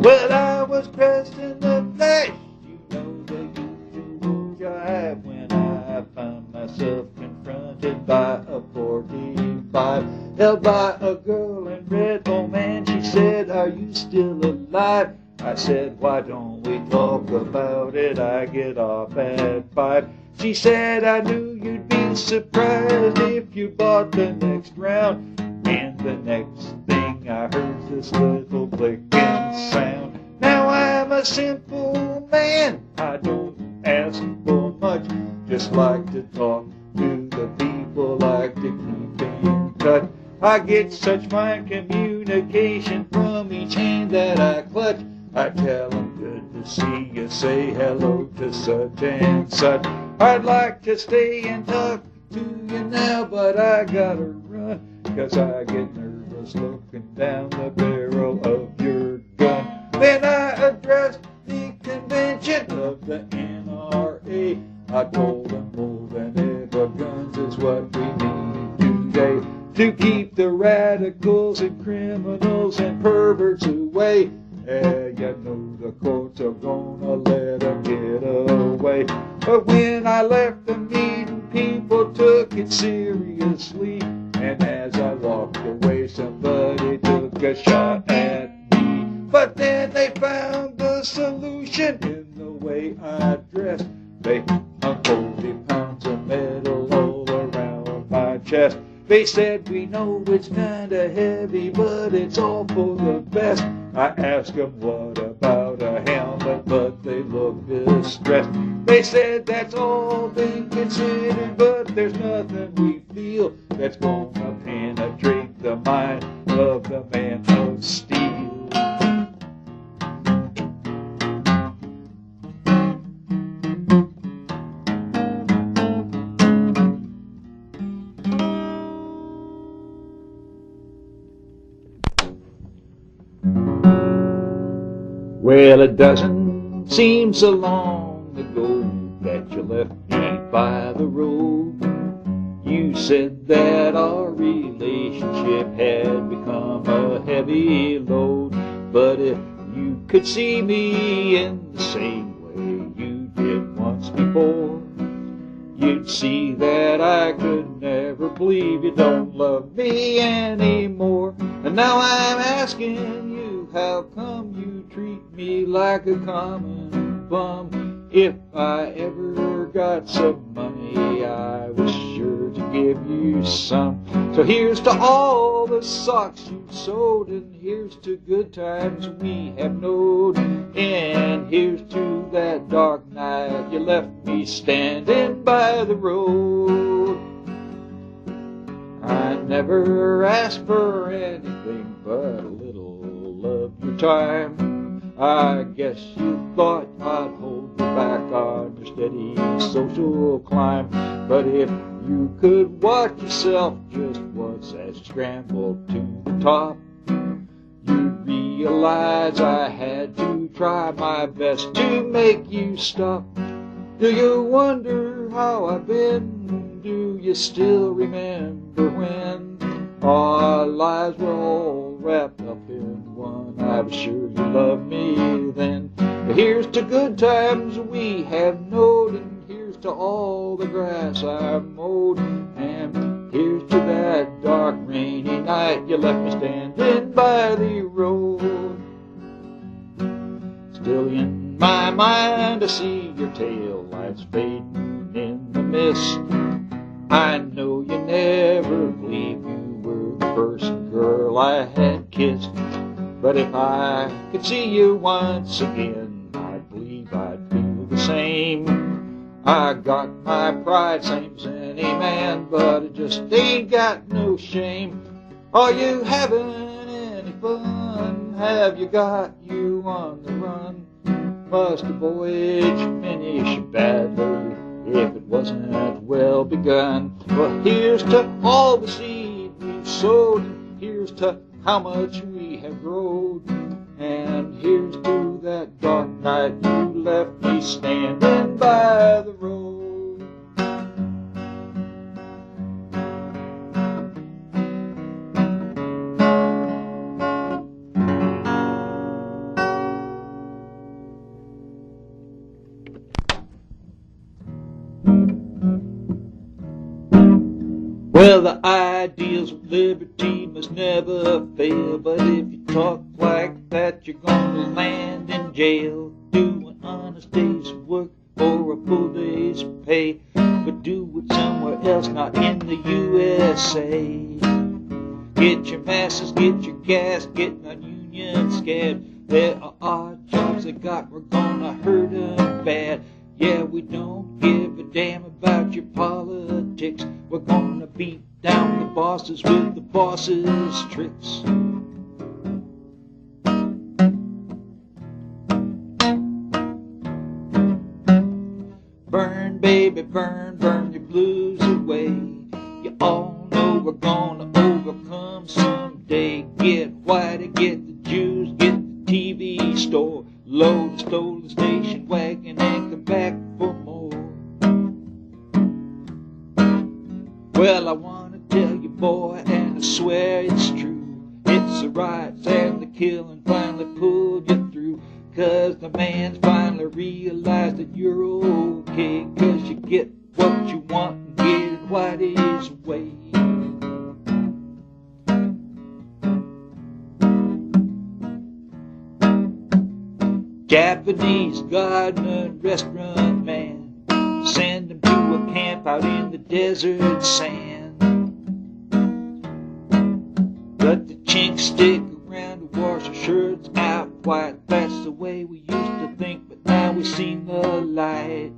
[SPEAKER 4] Well, I was dressed in the flesh, you know the usual jive, when I found myself confronted by a 45, held by a girl in red. Oh man, she said, are you still alive? I said, why don't we talk about it? I get off at 5. She said, I knew you'd be surprised if you bought the next round. And the next thing I heard this little clicking sound. Now I'm a simple man, I don't ask for much, just like to talk to the people, like to keep in touch. I get such fine communication from each hand that I clutch. I tell them good to see you, say hello to such and such. I'd like to stay and talk to you now, but I gotta run, 'cause I get nervous looking down the barrel of your gun. Then I addressed the convention of the NRA. I told them more than ever, guns is what we need today, to keep the radicals and criminals and perverts away. You know the courts are gonna let them get away. But when I left the meeting, people took it seriously. And as I walked away, somebody took a shot at me. But then they found the solution in the way I dressed. They hung 40 pounds of metal all around my chest. They said, we know it's kinda heavy, but it's all for the best. I asked them, what about a helmet? But they looked distressed. They said that's all they considered, but there's nothing we feel that's gonna penetrate the mind of the man of steel. Well, it doesn't seem so long ago that you left me by the road. You said that our relationship had become a heavy load. But if you could see me in the same way you did once before, you'd see that I could never believe you don't love me anymore. And now I'm asking you, how come you treat me like a common bum? If I ever got some money, I was sure to give you some. So here's to all the socks you sold, and here's to good times we have known, and here's to that dark night you left me standing by the road. I never asked for anything but a little of your time. I guess you thought I'd hold you back on your steady social climb. But if you could watch yourself just once as you scrambled to the top, you'd realize I had to try my best to make you stop. Do you wonder how I've been? Do you still remember when our lives were all wrapped up in one? I'm sure you loved me then. Here's to good times we have known, and here's to all the grass I mowed, and here's to that dark rainy night you left me standing by the road. Still in my mind I see your tail lights fading in the mist. I know you never believed you were the first girl I had kissed. But if I could see you once again, I believe I'd feel the same. I got my pride, same as any man, but it just ain't got no shame. Are you having any fun? Have you got you on the run? Must the voyage finish badly if it wasn't well begun? Well, here's to all the seed we've sowed, and here's to how much we have grown, and here's to that dark night you left me standing by the road. Well, the ideals of liberty must never fail, but if you talk like that, you're gonna land in jail. Do an honest day's work for a full day's pay, but do it somewhere else, not in the USA. Get your masses, get your gas, get non-union scared. There are odd jobs that we're gonna hurt them bad. Yeah, we don't give a damn about your politics. We're gonna beat down the bosses with the boss's tricks. Burn, baby, burn, burn your blues away. You all know we're gonna overcome someday. Get white, get the Jews, get the TV store. Load the stolen station wagon and come back for more. Well, I want to tell you, boy, and I swear it's true, it's the riots and the killing finally pulled you through. 'Cause the man's finally realized that you're okay, 'cause you get what you want and get it Whitey's way. Japanese gardener and restaurant man, send him to a camp out in the desert sand. Let the chinks stick around to wash our shirts out white. That's the way we used to think, but now we've seen the light.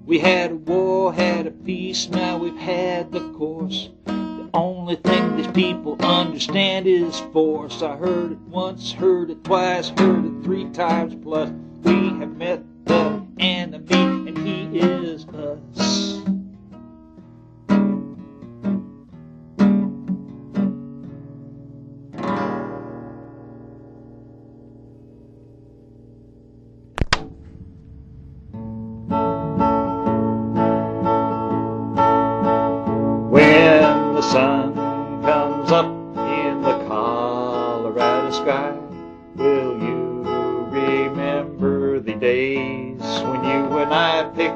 [SPEAKER 4] We had a war, had a peace, now we've had the course. The only thing these people understand is force. I heard it once, heard it twice, heard it 3 times plus. We have met the enemy, and he is us. When the sun comes up in the Colorado sky, will you remember the days when you and I picked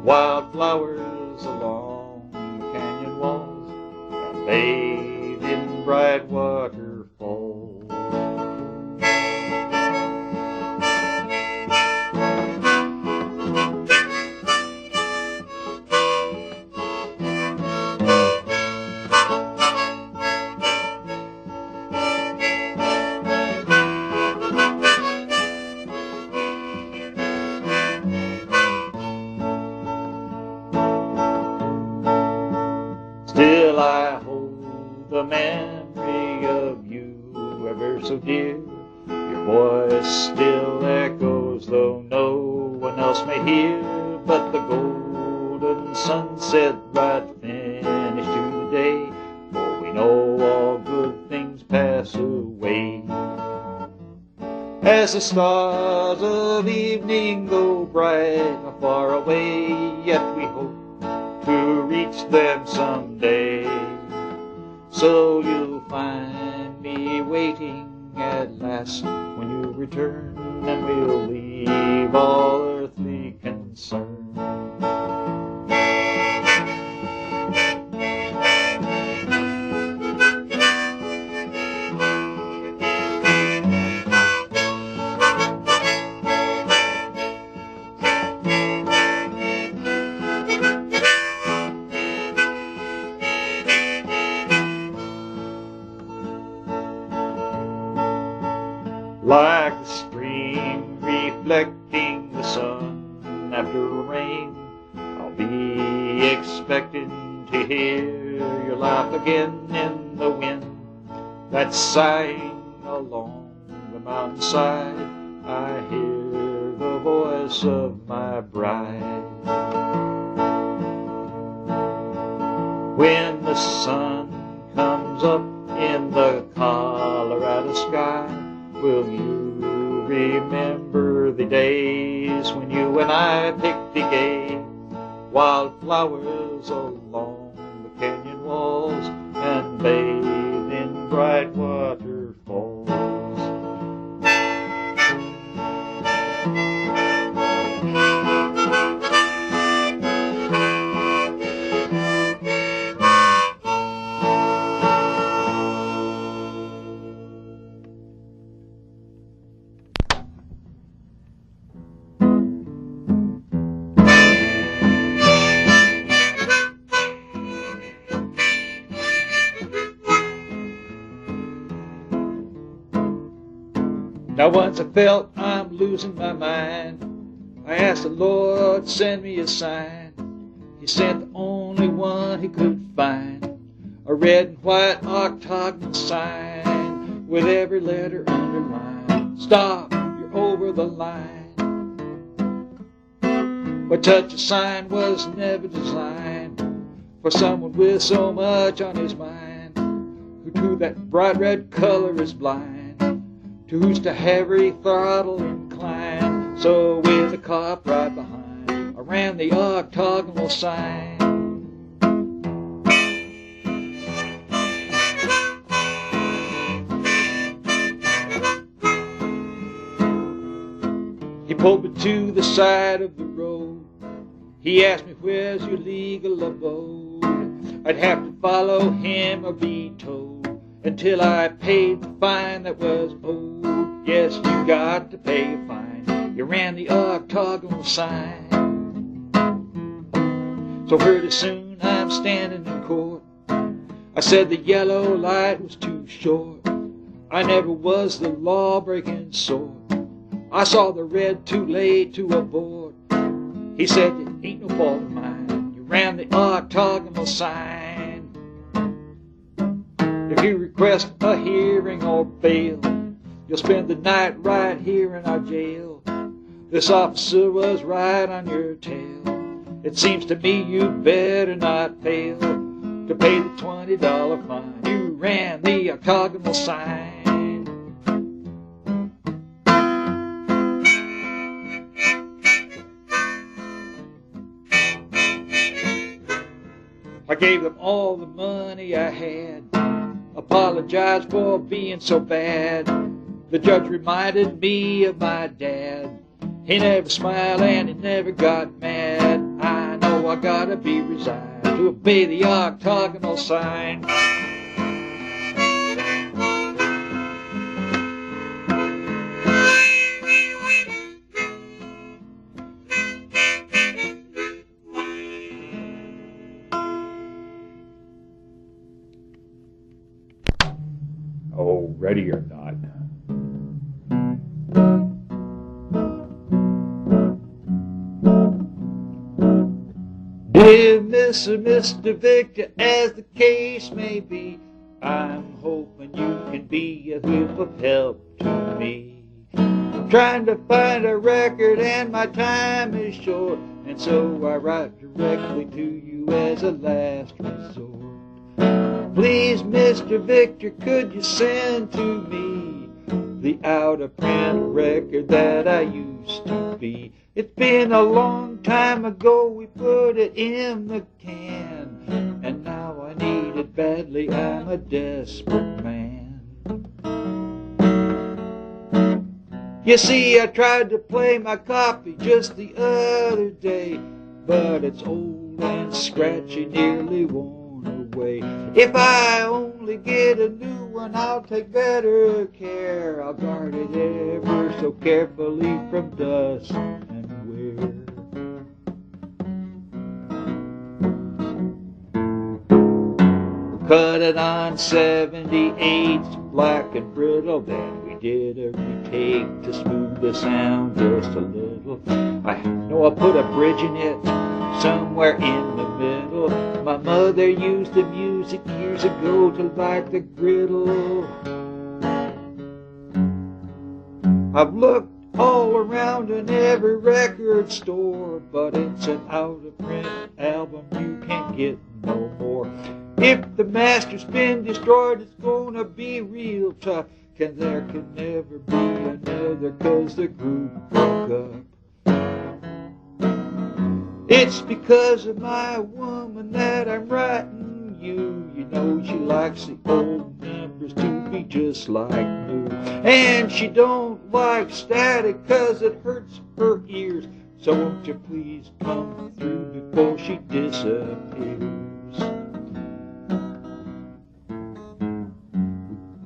[SPEAKER 5] Wildflowers along the canyon walls and bathed in bright waterfalls. Still I hold the memory of you ever so dear. Your voice still echoes, though no one else may hear. But the golden sunset bright finish to the day, for we know all good things pass away. As the stars of evening go bright and far away, yet we hope to reach them someday. So you'll find me waiting at last when you return, and we'll leave all earthly concern. Like the stream reflecting the sun after rain, I'll be expecting to hear your laugh again in the wind that's sighing along the mountainside. I hear the voice of my bride. When the sun comes up in the Colorado sky, will you remember the days when you and I picked the gay wildflowers along the canyon walls and bathed in bright waterfalls? Now once I felt I'm losing my mind, I asked the Lord, send me a sign. He sent the only one he could find, a red and white octagonal sign with every letter underlined. Stop, you're over the line. But such a sign was never designed for someone with so much on his mind, who to that bright red color is blind, to whose to heavy throttle incline. So with a cop right behind, I ran the octagonal sign. He pulled me to the side of the road. He asked me, where's your legal abode? I'd have to follow him or be told until I paid the fine that was owed. Yes, you got to pay a fine. You ran the octagonal sign. So pretty soon I'm standing in court. I said the yellow light was too short. I never was the law-breaking sort. I saw the red too late to abort. He said, it ain't no fault of mine. You ran the octagonal sign. If you request a hearing or bail, you'll spend the night right here in our jail. This officer was right on your tail. It seems to me you'd better not fail to pay the $20 fine. You ran the octagonal sign. I gave them all the money I had, apologized for being so bad. The judge reminded me of my dad. He never smiled and he never got mad. I I gotta be resigned to obey the octagonal sign.
[SPEAKER 2] Oh, ready or not.
[SPEAKER 5] Dear Miss or Mr. Victor, as the case may be, I'm hoping you can be a whip of help to me. I'm trying to find a record and my time is short, and so I write directly to you as a last resort. Please, Mr. Victor, could you send to me the out-of-print record that I used to be? It's been a long time ago we put it in the can, and now I need it badly, I'm a desperate man. You see, I tried to play my copy just the other day, but it's old and scratchy, nearly worn away. If I only get a new one, I'll take better care. I'll guard it ever so carefully from dust and wear. Cut it on 78's black and brittle, then we did a retake to smooth the sound just a little. I know I put a bridge in it somewhere in the middle. My mother used the music years ago to light the griddle. I've looked all around in every record store, but it's an out-of-print album you can't get no more. If the master's been destroyed, it's gonna be real tough, 'cause there can never be another, 'cause the group broke up. It's because of my woman that I'm writing you. You know she likes the old members to be just like new. And she don't like static 'cause it hurts her ears. So won't you please come through before she disappears.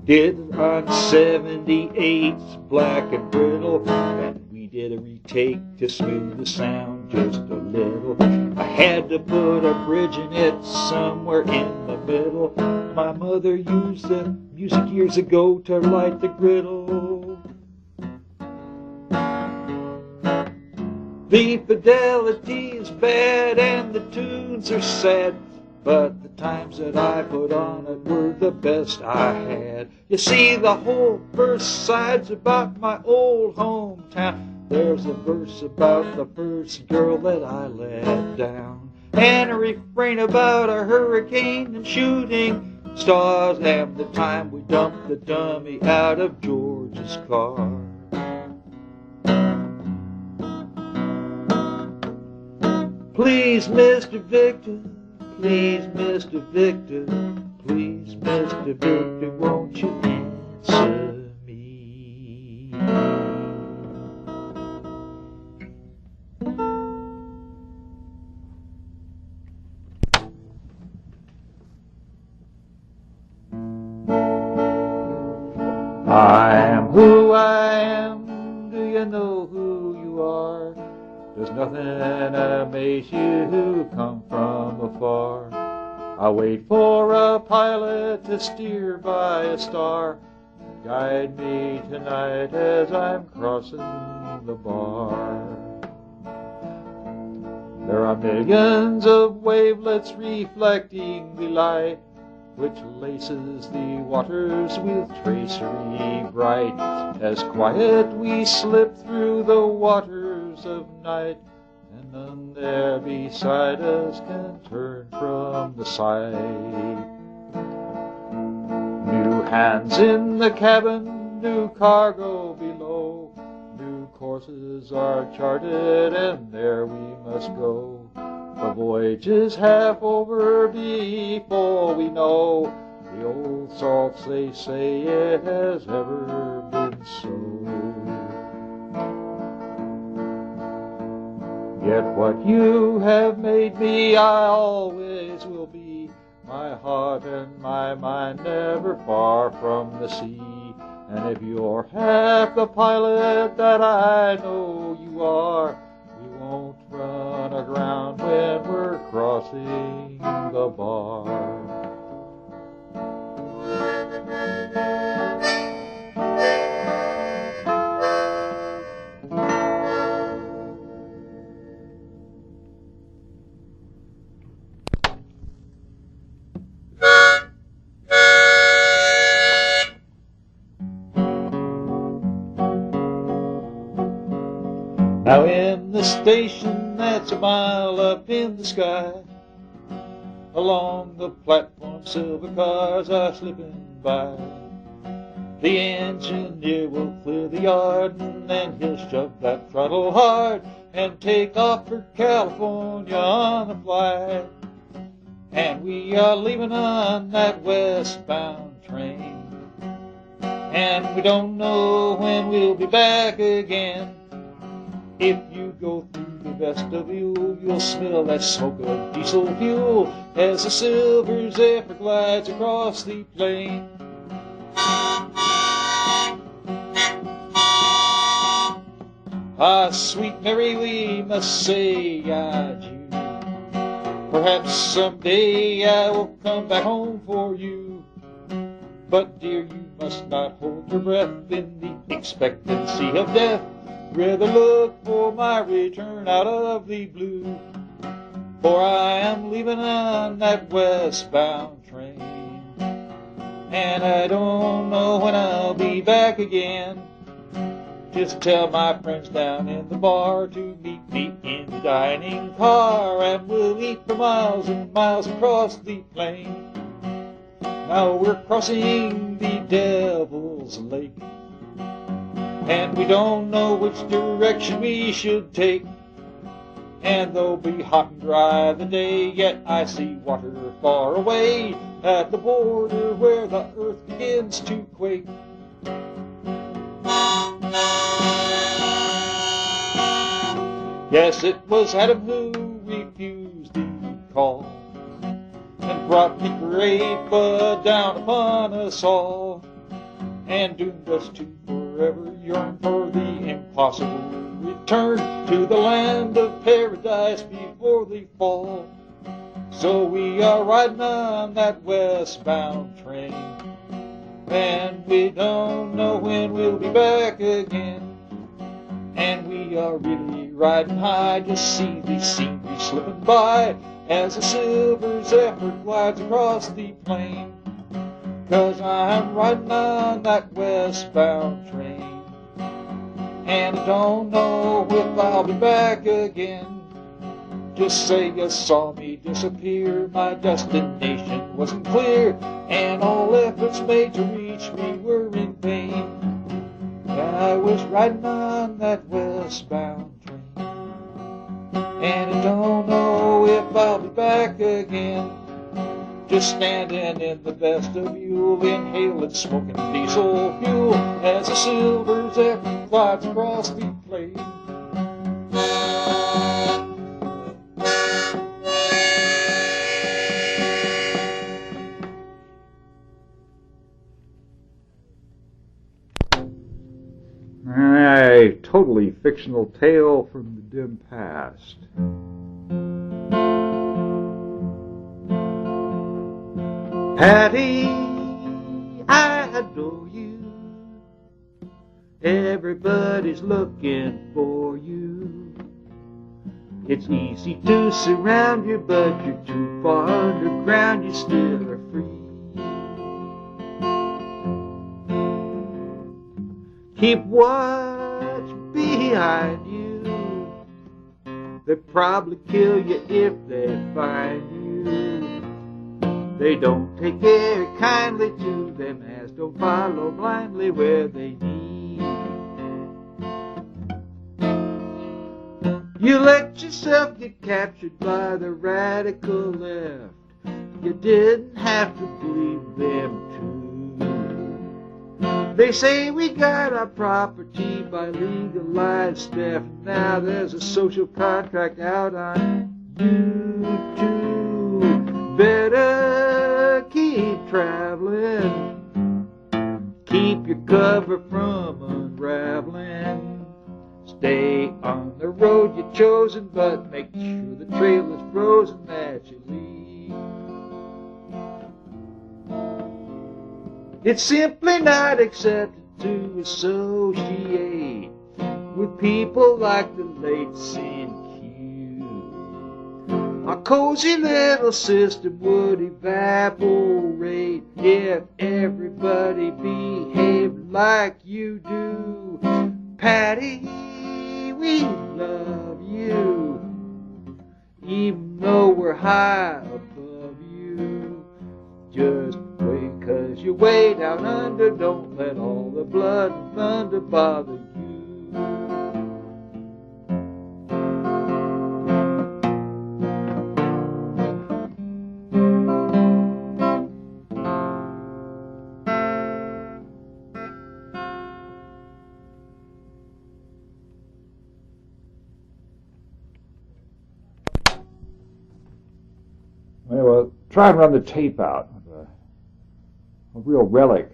[SPEAKER 5] Did it on 78's black and brittle, and we did a retake to smooth the sound just a little. I had to put a bridge in it somewhere in the middle. My mother used the music years ago to light the griddle. The fidelity is bad and the tunes are sad, but the times that I put on it were the best I had. You see, the whole first side's about my old hometown. There's a verse about the first girl that I let down, and a refrain about a hurricane and shooting stars, and the time we dumped the dummy out of George's car. Please, Mr. Victor, please, Mr. Victor, please, Mr. Victor, won't you answer me? I am who I am, do you know who you are? There's nothing amaze you who come from afar. I wait for a pilot to steer by a star, guide me tonight as I'm crossing the bar. There are millions of wavelets reflecting the light, which laces the waters with tracery bright. As quiet we slip through the waters of night, and none there beside us can turn from the sight. New hands in the cabin, new cargo below, new courses are charted, and there we must go. The voyage is half over before we know the old salts, they say it has ever been so. Yet what you have made me, I always will be. My heart and my mind never far from the sea. And if you're half the pilot that I know you are, we won't run aground when we're crossing the bar. Now in the station that's a mile up in the sky, along the platform silver cars are slipping by. The engineer will clear the yard and then he'll shove that throttle hard and take off for California on a flight. And we are leaving on that westbound train, and we don't know when we'll be back again. If you go through the vestibule, you'll smell that smoke of diesel fuel as the silver zephyr glides across the plain. Ah, sweet Mary, we must say adieu. Perhaps someday I will come back home for you. But dear, you must not hold your breath in the expectancy of death. Rather look for my return out of the blue, for I am leaving on that westbound train, and I don't know when I'll be back again. Just tell my friends down in the bar to meet me in the dining car, and we'll eat for miles and miles across the plain. Now we're crossing the Devil's Lake, and we don't know which direction we should take. And though be hot and dry the day, yet I see water far away at the border where the earth begins to quake. Yes, it was Adam who refused the call and brought the great flood down upon us all, and doomed us to forever yearn for the impossible return to the land of paradise before the fall. So we are riding on that westbound train, and we don't know when we'll be back again. And we are really riding high, just see the scenery slipping by as the silver zephyr glides across the plain. 'Cause I'm riding on that westbound train, and I don't know if I'll be back again. Just say you saw me disappear, my destination wasn't clear, and all efforts made to reach me were in vain. I was riding on that westbound train, and I don't know if I'll be back again. Just standing in the vestibule, inhaling smoking diesel fuel as the silver zephyr glides across the plain.
[SPEAKER 1] A totally fictional tale from the dim past.
[SPEAKER 4] Patty, I adore you. Everybody's looking for you. It's easy to surround you, but you're too far underground, you still are free. Keep watch behind you. They'll probably kill you if they find you. They don't take care kindly to them as don't follow blindly where they need. You let yourself get captured by the radical left. You didn't have to believe them too.
[SPEAKER 5] They say we got our property by legalized theft. Now there's a social contract out on YouTube. Better keep traveling. Keep your cover from unraveling. Stay on the road you've chosen, but make sure the trail is frozen that you leave. It's simply not accepted to associate with people like the late Sin Q. Our cozy little system would evaporate if everybody behaved like you do. Patty, we love you, even though we're high above you. Just wait, 'cause you're way down under. Don't let all the blood and thunder bother you.
[SPEAKER 2] Well, try and run the tape out. A real relic.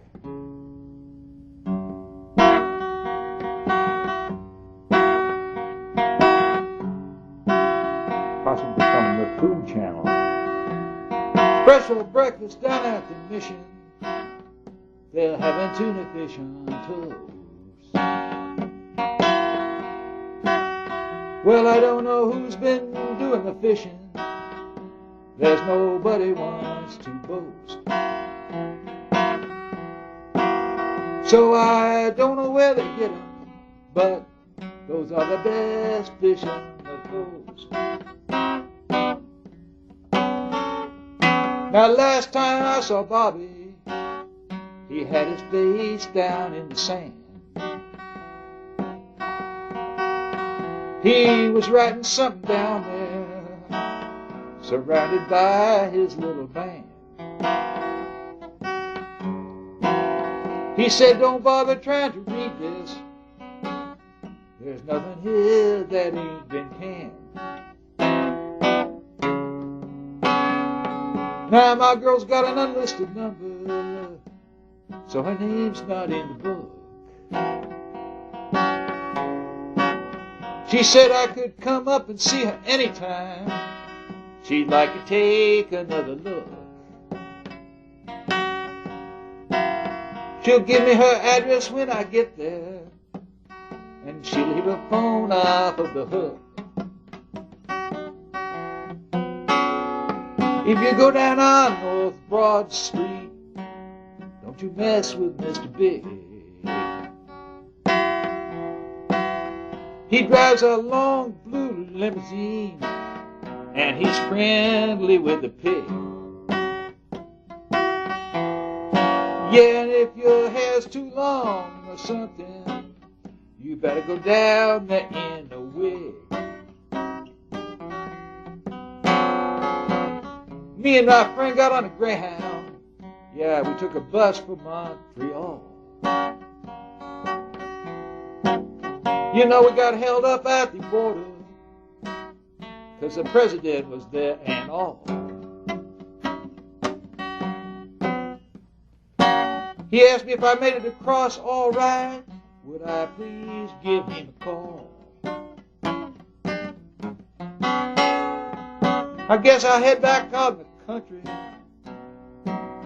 [SPEAKER 2] Possibly from the Food Channel.
[SPEAKER 5] Special breakfast down at the mission. They're having tuna fish on toast. Well, I don't know who's been doing the fishing. There's nobody wants to boast. So I don't know where they get them, but those are the best fish on the coast. Now last time I saw Bobby, he had his face down in the sand. He was writing something down there, surrounded by his little band. He said, don't bother trying to read this. There's nothing here that ain't been canned. Now my girl's got an unlisted number, so her name's not in the book. She said I could come up and see her anytime. She'd like to take another look. She'll give me her address when I get there, and she'll leave her phone off of the hook. If you go down on North Broad Street, don't you mess with Mr. Big. He drives a long blue limousine, and he's friendly with the pig. Yeah, and if your hair's too long or something, you better go down there in a wig. Me and my friend got on a Greyhound. Yeah, we took a bus from Montreal. You know, we got held up at the border, 'cause the president was there and all. He asked me if I made it across all right, would I please give him a call? I guess I'll head back out in the country,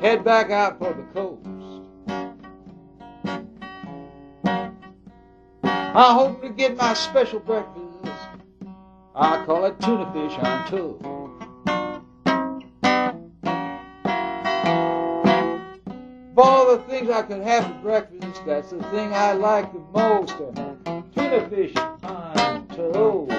[SPEAKER 5] head back out for the coast. I'm hoping to get my special breakfast. I call it tuna fish on toast. Of all the things I could have for breakfast, that's the thing I like the most. Tuna fish on toast.